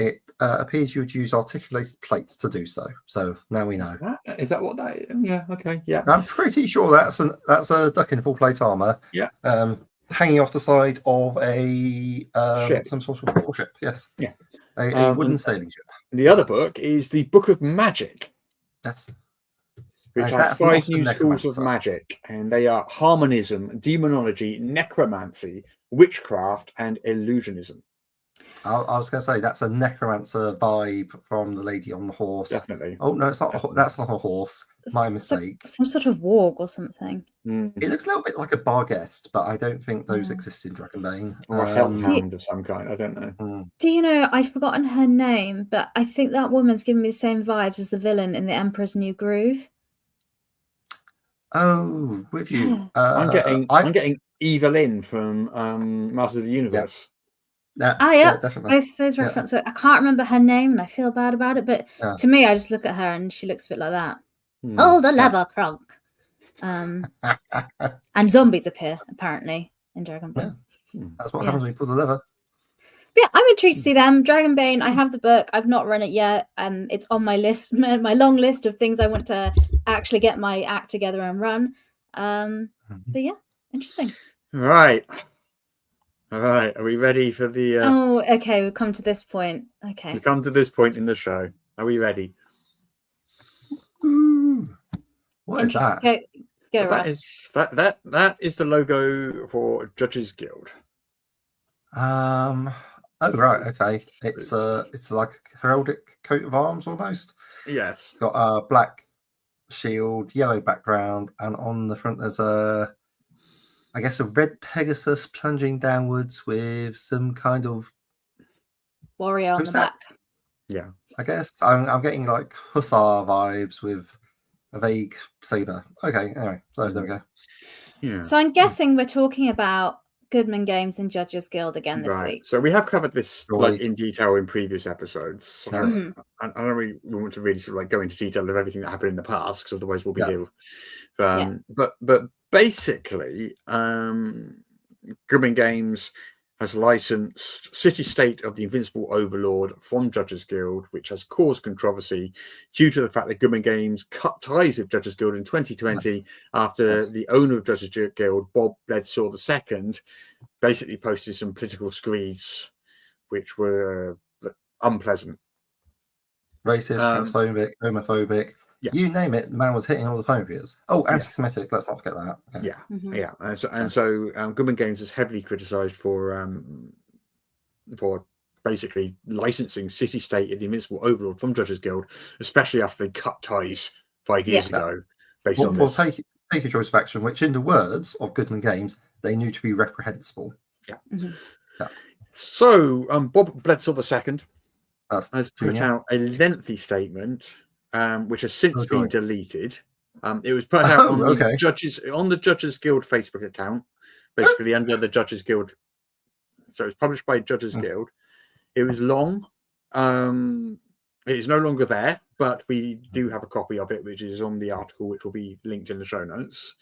C: It appears you would use articulated plates to do so. So now we know.
B: Is that what that is? Yeah. Okay. Yeah.
C: I'm pretty sure that's a duck in full plate armor.
B: Yeah.
C: Hanging off the side of a
B: ship.
C: some sort of battleship. Yes.
B: Yeah.
C: A wooden sailing ship.
B: The other book is the Book of Magic,
C: Yes.
B: which
C: Is
B: has
C: that
B: 5
C: not
B: new
C: a
B: schools of
C: necromancer?
B: magic, and they are harmonism, demonology, necromancy, witchcraft, and illusionism.
C: I was going to say that's a necromancer vibe from the lady on the horse.
B: Definitely.
C: Oh no, it's not. That's not a horse. My mistake.
D: Some sort of warg or something.
C: It looks a little bit like a barghest, but I don't think those exist in Dragonbane.
B: Or a hellhound of some kind. I don't know.
D: Do you know, I've forgotten her name, but I think that woman's giving me the same vibes as the villain in The Emperor's New Groove.
C: Oh, with you.
B: I'm getting Evelyn from Master of the Universe.
C: Yeah, definitely.
D: Both those references. I can't remember her name, and I feel bad about it. But to me, I just look at her, and she looks a bit like that. Hold the lever, Kronk. And zombies appear apparently in Dragonbane.
C: Yeah. That's what happens when you pull the lever.
D: But yeah, I'm intrigued to see them. Dragonbane, I have the book. I've not run it yet. It's on my list, my long list of things I want to actually get my act together and run. But yeah, interesting.
B: Right. All right. Are we ready for the?
D: Oh, okay. We've come to this point. Okay.
B: We've come to this point in the show. Are we ready?
C: Ooh. What is that?
D: Go,
B: So
D: Russ.
B: that is the logo for Judges Guild.
C: Oh right, okay. It's like a heraldic coat of arms almost.
B: Yes.
C: Got a black shield, yellow background, and on the front there's a red Pegasus plunging downwards with some kind of
D: Warrior on the back.
B: Yeah.
C: I guess I'm getting like hussar vibes with a vague saber. Okay, anyway, so there we go.
B: Yeah.
D: So I'm guessing we're talking about Goodman Games and Judges Guild again this week.
B: So we have covered this like in detail in previous episodes. I don't really want to really sort of like go into detail of everything that happened in the past, because otherwise we'll be here. But basically, Goodman Games has licensed City State of the Invincible Overlord from Judges Guild, which has caused controversy due to the fact that Goodman Games cut ties with Judges Guild in 2020 after the owner of Judges Guild, Bob Bledsaw II, basically posted some political screeds which were unpleasant.
C: Racist, transphobic, homophobic. Yeah. You name it, the man was hitting all the phobias. Oh, anti-Semitic, let's not forget that. Okay.
B: Yeah. And so Goodman Games was heavily criticised for basically licensing City State of the Invincible Overlord from Judges Guild, especially after they cut ties 5 years ago. Based on this.
C: Take a choice of action, which in the words of Goodman Games, they knew to be reprehensible.
B: Yeah. So Bob Bledsaw II has put out a lengthy statement, which has since been deleted. It was put out on the Judges Guild Facebook account, basically under the Judges Guild. So it was published by Judges Guild. It was long. It is no longer there, but we do have a copy of it, which is on the article, which will be linked in the show notes.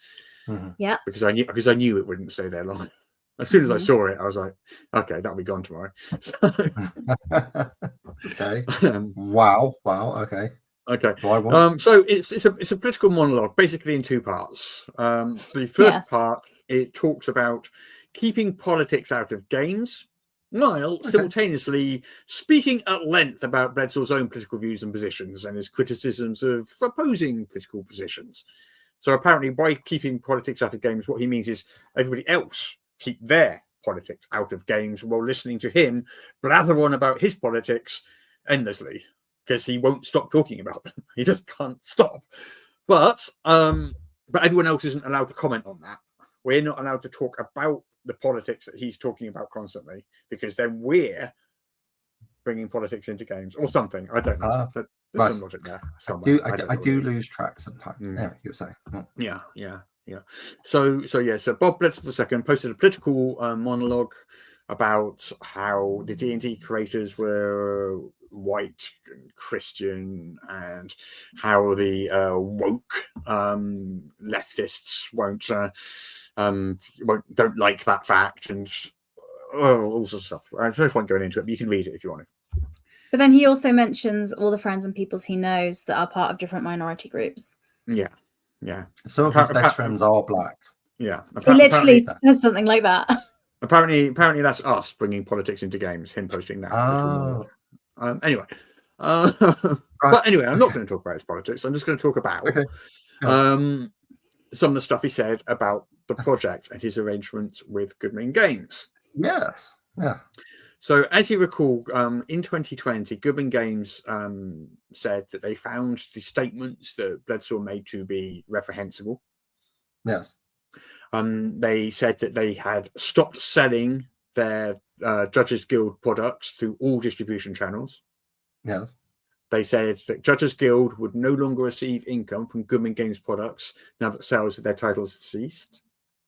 D: Yeah,
B: because I knew it wouldn't stay there long. As soon as I saw it, I was like, okay, that'll be gone tomorrow. So,
C: okay. Wow. Okay.
B: Okay. So it's a political monologue, basically in two parts. The first part, it talks about keeping politics out of games, while simultaneously speaking at length about Bledsaw's own political views and positions and his criticisms of opposing political positions. So apparently, by keeping politics out of games, what he means is everybody else keep their politics out of games while listening to him blather on about his politics endlessly, because he won't stop talking about them. He just can't stop. But everyone else isn't allowed to comment on that. We're not allowed to talk about the politics that he's talking about constantly, because then we're bringing politics into games or something. I don't know. But there's some logic there somewhere.
C: I do lose track sometimes. Anyway, you were saying.
B: Yeah. So Bob Bledsaw II posted a political monologue about how the D&D creators were white and Christian, and how the woke leftists don't like that fact, and all sorts of stuff. There's no point going into it, but you can read it if you want to.
D: But then he also mentions all the friends and peoples he knows that are part of different minority groups.
B: Yeah.
C: Some of his best friends are black.
B: Yeah.
D: He literally says something like that.
B: Apparently that's us bringing politics into games, him posting that. Anyway, but anyway, I'm not going to talk about his politics. I'm just going to talk about some of the stuff he said about the project and his arrangements with Goodman Games.
C: Yes. Yeah.
B: So, as you recall, in 2020, Goodman Games said that they found the statements that Bledsoe made to be reprehensible.
C: Yes.
B: They said that they had stopped selling their Judges Guild products through all distribution channels.
C: Yes.
B: They said that Judges Guild would no longer receive income from Goodman Games products now that sales of their titles had ceased.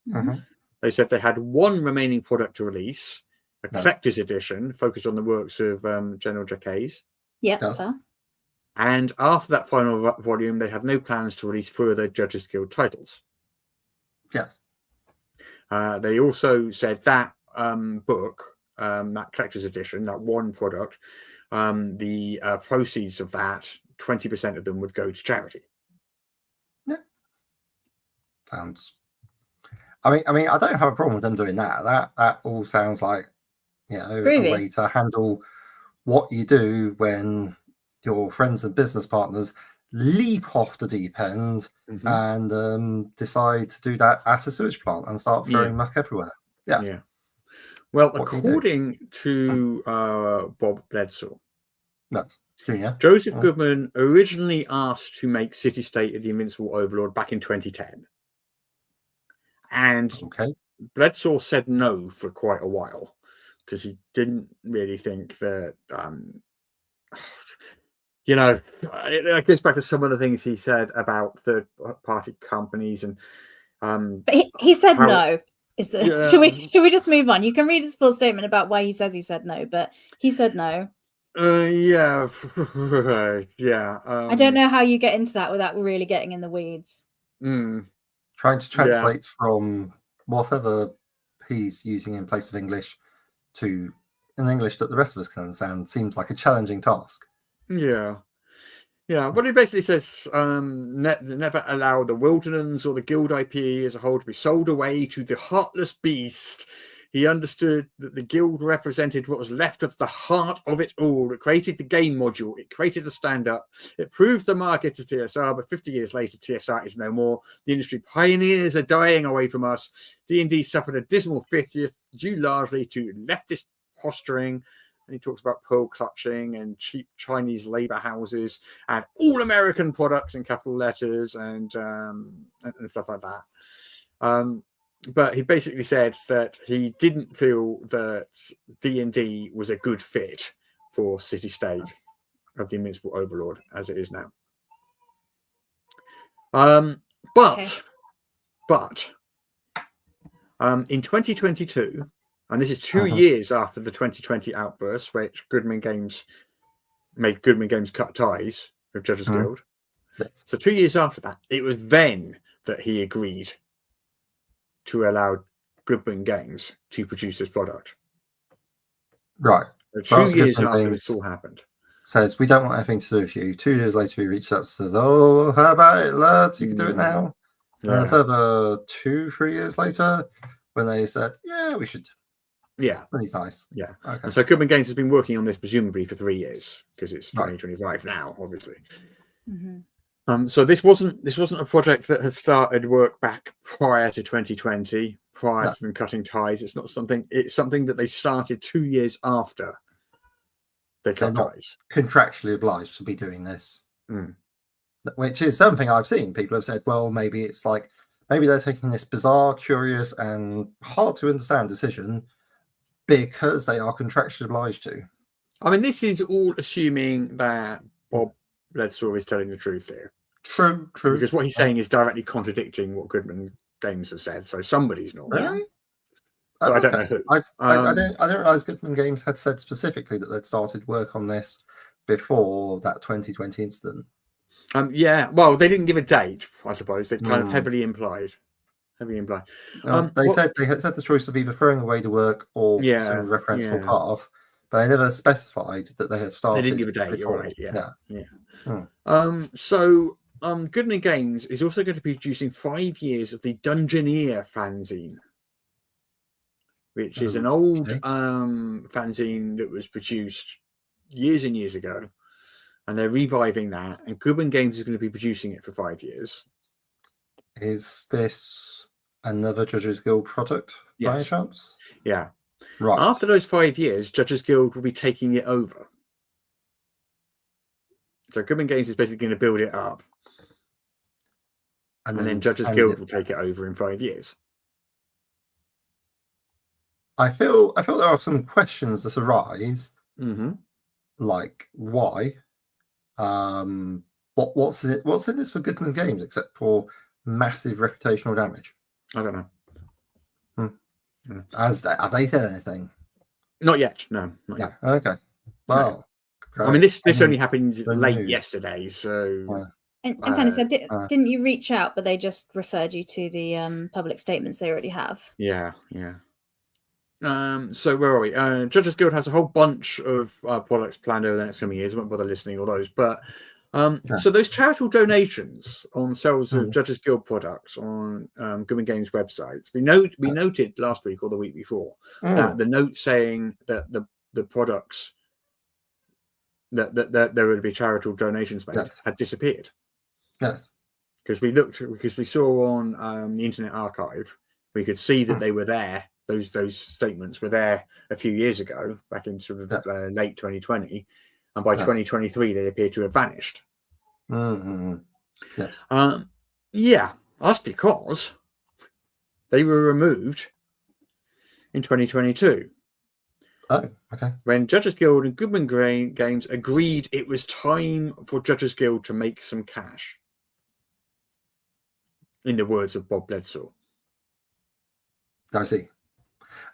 C: Mm-hmm.
B: They said they had one remaining product to release, a collector's edition focused on the works of General Jacques.
D: Yeah.
C: Yes.
B: And after that final volume, they had no plans to release further Judges Guild titles.
C: Yes.
B: They also said that book, that collector's edition, that one product, the proceeds of that, 20% of them would go to charity.
C: Yeah. Sounds. I mean, I don't have a problem with them doing that. That all sounds like, you know,
D: Groovy.
C: a way to handle what you do when your friends and business partners leap off the deep end and decide to do that at a sewage plant and start throwing muck everywhere. Yeah.
B: Well, according to Bob Bledsoe, Joseph Goodman originally asked to make City State of the Invincible Overlord back in 2010. And Bledsoe said no for quite a while because he didn't really think that, you know, it goes back to some of the things he said about third-party companies and.
D: But he said no. Is the should we just move on? You can read his full statement about why he says he said no, but he said no.
B: Yeah.
D: I don't know how you get into that without really getting in the weeds.
C: Trying to translate from whatever he's using in place of English to an English that the rest of us can understand seems like a challenging task.
B: Yeah. What he basically says, never allow the Wilderness or the Guild IP as a whole to be sold away to the heartless beast. He understood that the Guild represented what was left of the heart of it all. It created the game module. It created the stand-up. It proved the market to TSR, but 50 years later, TSR is no more. The industry pioneers are dying away from us. D&D suffered a dismal 50th due largely to leftist posturing. And he talks about pearl clutching and cheap Chinese labor houses and all American products in capital letters and stuff like that. But he basically said that he didn't feel that D&D was a good fit for City State of the Invincible Overlord as it is now. But in 2022, and this is 2 years after the 2020 outburst, which Goodman Games made Goodman Games cut ties with Judges Guild. So 2 years after that, it was then that he agreed to allow Goodman Games to produce this product.
C: Right.
B: So 2 years after this all happened.
C: Says, we don't want anything to do with you. 2 years later, we reached out and said, oh, how about it, lads? You can do it now. And a further 2-3 years later, when they said, yeah, we should.
B: Yeah.
C: And he's nice.
B: Yeah.
C: Okay.
B: And so Goodman Games has been working on this presumably for 3 years because it's 2025 now, obviously. So this wasn't a project that had started work back prior to 2020, prior to them cutting ties. It's something that they started 2 years after they cut ties.
C: Contractually obliged to be doing this. Which is something I've seen. People have said, well, maybe they're taking this bizarre, curious, and hard to understand decision because they are contractually obliged to.
B: I mean, this is all assuming that Bob Bledsoe is telling the truth here.
C: True.
B: Because what he's saying is directly contradicting what Goodman Games have said. So somebody's not.
C: Really?
B: But I don't know who.
C: I didn't realize Goodman Games had said specifically that they'd started work on this before that 2020 incident.
B: Well, they didn't give a date, I suppose. They kind of heavily implied. They said
C: they had said the choice of either throwing away the work or some reprehensible path, but they never specified that they had started.
B: They didn't give a date.
C: Before.
B: You're right. So Goodman Games is also going to be producing 5 years of the Dungeoneer fanzine, which is an old fanzine that was produced years and years ago, and they're reviving that. And Goodman Games is going to be producing it for 5 years.
C: Is this another Judges Guild product by any
B: Yes.
C: chance?
B: Yeah.
C: Right.
B: After those 5 years, Judges Guild will be taking it over. So Goodman Games is basically going to build it up, and then Judges Guild will take it over in 5 years.
C: I feel there are some questions that arise,
B: Mm-hmm.
C: like why, what's in this for Goodman Games except for massive reputational damage?
B: I don't know.
C: Have they said anything?
B: Not yet. No. Not
C: Yeah.
B: yet.
C: Okay. Well,
B: I mean, this only happened late
C: news.
B: Yesterday, so.
D: And Fanny said, didn't you reach out, but they just referred you to the public statements they already have?
B: Yeah. So where are we? Judges Guild has a whole bunch of products planned over the next coming years. I won't bother listing all those, but so those charitable donations on sales of Judges Guild products on Goodman Games websites. We noted last week or the week before that the note saying that the products that there would be charitable donations made had disappeared.
C: Yes,
B: because we saw on the Internet Archive, we could see that they were there. Those statements were there a few years ago, back in sort of late 2020, and by 2023 they appear to have vanished.
C: Yes.
B: Yeah, that's because they were removed in 2022.
C: Oh, okay.
B: When Judges Guild and Goodman Games agreed it was time for Judges Guild to make some cash. In the words of Bob Bledsaw.
C: I see.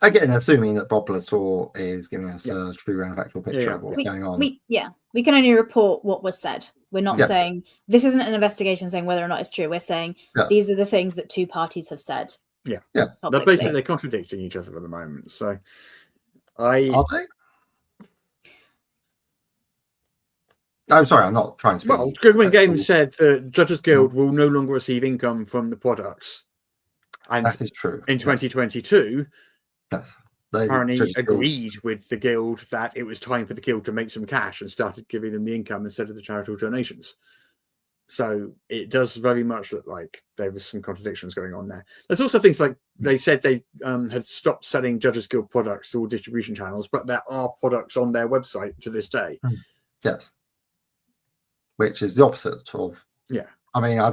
C: Again, assuming that Bob Bledsaw is giving us a true and factual picture of what's going on.
D: We can only report what was said. We're not saying this isn't an investigation saying whether or not it's true. We're saying these are the things that two parties have said.
B: Yeah. They're basically contradicting each other at the moment. So
C: Are they? I'm sorry, I'm not trying to.
B: Well, Goodman Games said that Judges Guild will no longer receive income from the products. And
C: that is true.
B: In 2022,
C: they
B: apparently agreed with the guild that it was time for the guild to make some cash and started giving them the income instead of the charitable donations. So it does very much look like there was some contradictions going on there. There's also things like they said they had stopped selling Judges Guild products through all distribution channels, but there are products on their website to this day.
C: Yes. Which is the opposite of.
B: Yeah.
C: I mean, I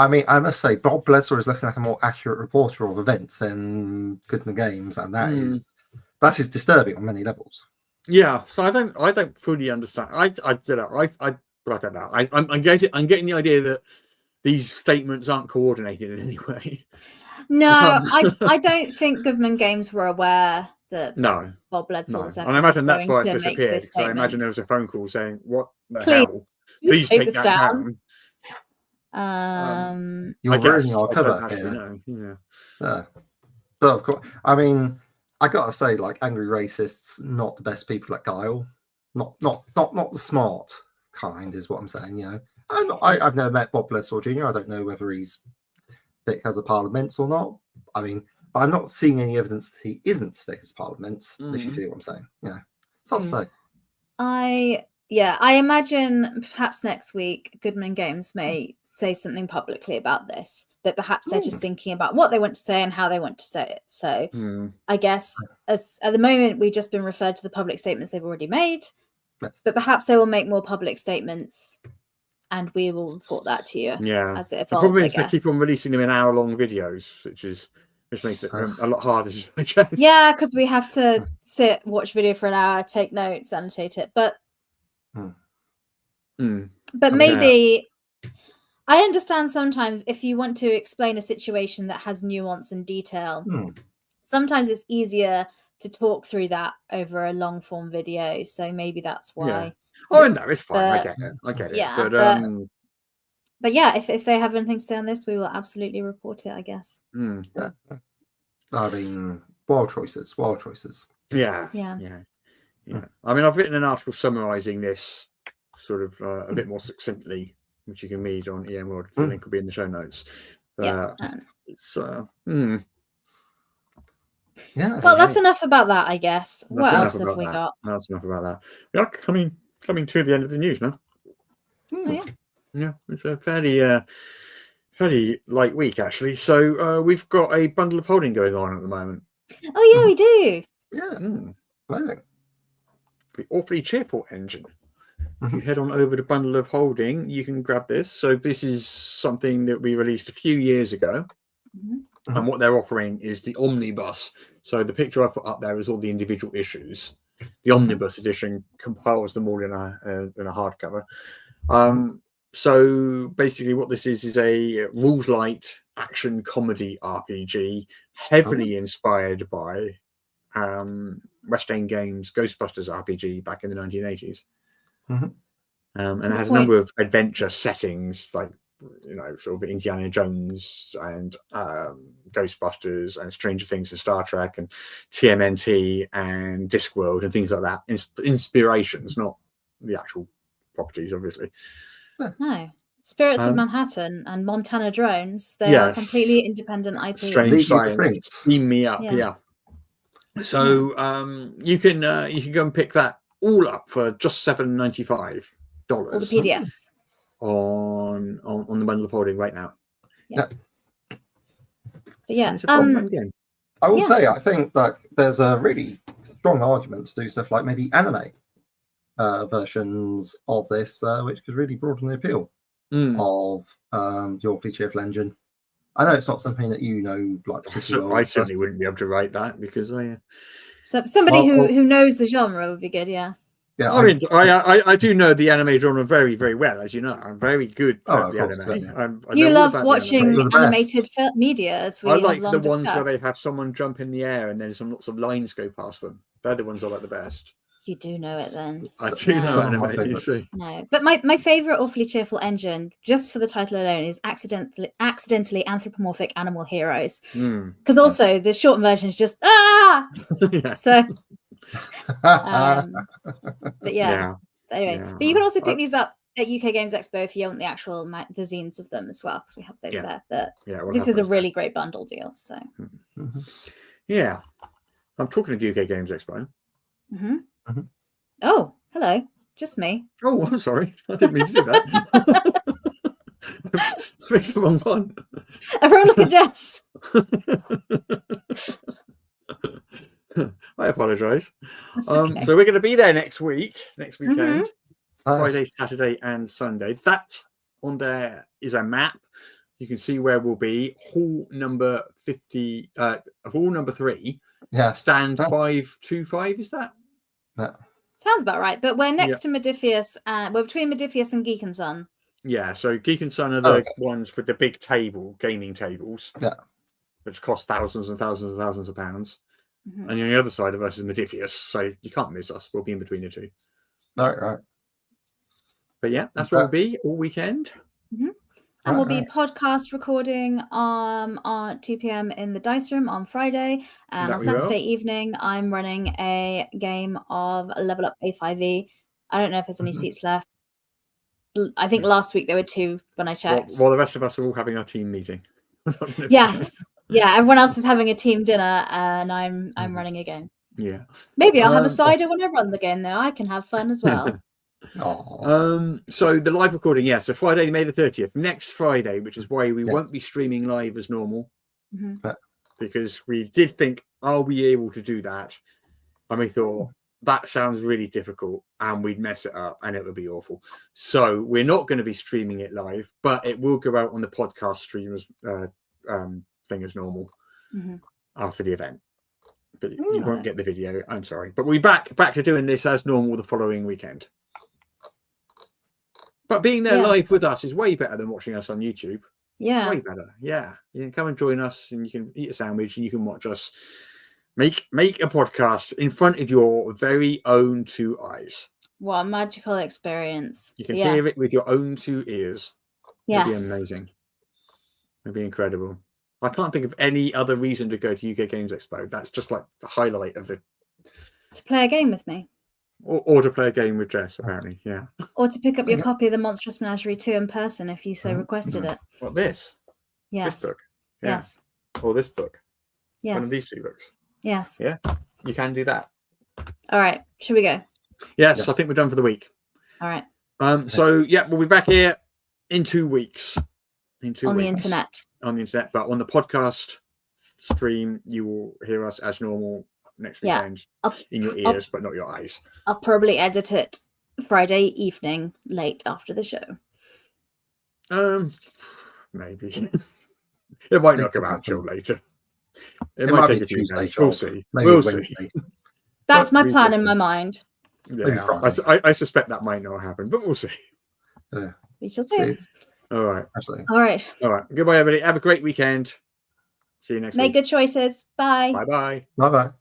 C: mean, I must say, Bob Bledsaw is looking like a more accurate reporter of events than Goodman Games, and that is disturbing on many levels.
B: Yeah, so I don't fully understand. I don't know. I'm getting the idea that these statements aren't coordinated in any way.
D: No, I don't think Goodman Games were aware that Bob Bledsaw was.
B: And I imagine that's why it's disappeared. So I imagine there was a phone call saying, "What the hell? Please take that down."
C: You're ruining our cover here. But of course, I mean, I gotta say, like, angry racists, not the best people at Guile, not the smart kind, is what I'm saying. You know, I've never met Bob Bledsaw Jr. I don't know whether he's thick as a parliament or not. I mean, but I'm not seeing any evidence that he isn't thick as parliament. If you feel what I'm saying, it's hard to say.
D: I imagine perhaps next week Goodman Games may say something publicly about this, but perhaps they're just thinking about what they want to say and how they want to say it. So I guess as at the moment we've just been referred to the public statements they've already made, but perhaps they will make more public statements and we will report that to you as it evolves.
B: The problem is they keep on releasing them in hour-long videos, which makes it a lot harder, I guess.
D: Yeah, because we have to sit, watch video for an hour, take notes, annotate it. But maybe I understand sometimes if you want to explain a situation that has nuance and detail, sometimes it's easier to talk through that over a long form video. So maybe that's why.
B: Oh, no, it's fine. I get it.
D: Yeah, but yeah, if they have anything to say on this, we will absolutely report it, I guess.
C: Yeah. I mean, wild choices.
B: Yeah. I mean, I've written an article summarising this sort of a bit more succinctly, which you can read on EM World. The link will be in the show notes. It's
C: Yeah.
D: Well, that's enough about that, I guess. What
B: enough
D: else have
B: about
D: we
B: that.
D: got?
B: That's enough about that. We are coming to the end of the news now.
D: Oh, yeah.
B: Yeah, it's a fairly light week actually. So we've got a bundle of holding going on at the moment.
D: Oh, yeah, we do.
C: Yeah.
B: Mm.
C: Amazing.
B: The Awfully Cheerful engine. If you head on over to Bundle of Holding, you can grab this. So this is something that we released a few years ago. And what they're offering is the omnibus. So the picture I put up there is all the individual issues. The omnibus edition compiles them all in a hardcover. So basically what this is a rules light action comedy RPG, heavily inspired by West End Games Ghostbusters RPG back in the 1980s. And it has a number of adventure settings, like, you know, sort of Indiana Jones and Ghostbusters and Stranger Things and Star Trek and TMNT and Discworld and things like that. Inspirations, not the actual properties, obviously.
D: No. Spirits of Manhattan and Montana Drones, they are completely independent IP.
B: Strange science. Beam me up, yeah. So you can go and pick that all up for just $7.95.
D: All the PDFs
B: on the Bundle of Holding right now.
D: Yeah. But yeah.
B: It's a fun game.
C: I will say, I think that there's a really strong argument to do stuff like maybe anime versions of this, which could really broaden the appeal of the Awfully Cheerful engine. I know it's not something that you know, like
B: I certainly wouldn't be able to write that because
D: somebody who knows the genre would be good. Yeah.
C: Yeah,
B: I do know the anime genre very, very well, as you know. I'm very good at the anime.
D: You love watching animated media, as we
B: I like
D: have
B: the
D: long
B: ones
D: discussed.
B: where they have someone jump in the air and then some lots of lines go past them. They're the ones I like the best.
D: You do know it then.
B: I do know anime, you see.
D: No, but my favourite Awfully Cheerful engine, just for the title alone, is accidentally anthropomorphic animal heroes. Because also the short version is just So but yeah. Anyway, but you can also pick these up at UK Games Expo if you want the actual the zines of them as well, because we have those there. But this is a really great bundle deal. So
B: yeah, I'm talking to UK Games Expo.
D: Oh, hello, just me.
B: Oh, I'm sorry, I didn't mean to do that. Picked the wrong one.
D: Everyone look at Jess.
B: I apologise.
D: Okay.
B: So we're going to be there next weekend, Friday, Saturday, and Sunday. That on there is a map. You can see where we'll be. Hall number 50, hall number 3.
C: Yeah.
B: Stand 525. Is that?
C: Yeah.
D: Sounds about right. But we're next to Modiphius. We're between Modiphius and Geek and Son.
B: Yeah. So Geek and Son are the ones with the big gaming tables.
C: Yeah.
B: Which cost thousands and thousands and thousands of pounds. And on the other side of us is Modiphius, so you can't miss us. We'll be in between the two.
C: Right.
B: But yeah, that's where we'll be all weekend.
D: And we'll be podcast recording at 2 p.m. in the Dice Room on Friday. And on Saturday evening, I'm running a game of Level Up A5E. I don't know if there's any seats left. I think last week there were 2 when I checked.
B: Well, the rest of us are all having our team meeting.
D: Yes. Yeah, everyone else is having a team dinner and I'm running a game.
B: Yeah.
D: Maybe I'll have a cider when I run the game, though. I can have fun as well.
B: So the live recording, so Friday, May the 30th, next Friday, which is why we won't be streaming live as normal, because we did think, are we able to do that? And we thought that sounds really difficult and we'd mess it up and it would be awful. So we're not going to be streaming it live, but it will go out on the podcast streamers thing as normal after the event. But you won't get the video. I'm sorry, but we're back to doing this as normal the following weekend. But being there live with us is way better than watching us on YouTube.
D: Yeah,
B: way better. Yeah, you can come and join us, and you can eat a sandwich, and you can watch us make a podcast in front of your very own 2 eyes.
D: What a magical experience!
B: You can hear it with your own 2 ears.
D: Yes,
B: it'd be amazing. It'd be incredible. I can't think of any other reason to go to UK Games Expo. That's just like the highlight of the.
D: To play a game with me.
B: Or to play a game with Jess, apparently, yeah.
D: Or to pick up your copy of the Monstrous Menagerie 2 in person if you so requested it.
B: What, this?
D: Yes.
B: This book?
D: Yeah. Yes.
B: Or this book?
D: Yes.
B: One of these 2 books?
D: Yes.
B: Yeah, you can do that.
D: All right. Should we go?
B: Yes, I think we're done for the week.
D: All right.
B: So yeah, we'll be back here in 2 weeks.
D: On the internet.
B: On the internet, but on the podcast stream, you will hear us as normal next weekend in your ears, but not your eyes.
D: I'll probably edit it Friday evening, late after the show.
B: Maybe. It might not come out till later. It might take a few days. We'll see. We'll see.
D: That's my plan in my mind.
B: Yeah, I suspect that might not happen, but we'll see.
C: Yeah.
D: We shall see.
B: All right.
C: Absolutely.
D: All right.
B: All right. Goodbye, everybody. Have a great weekend. See you next week.
D: Make good choices. Bye.
B: Bye-bye.
C: Bye-bye.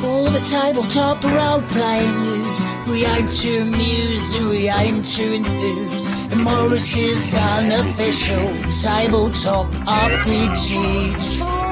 A: All the tabletop role-playing news. We aim to amuse and we aim to enthuse. And Morris's unofficial tabletop RPG.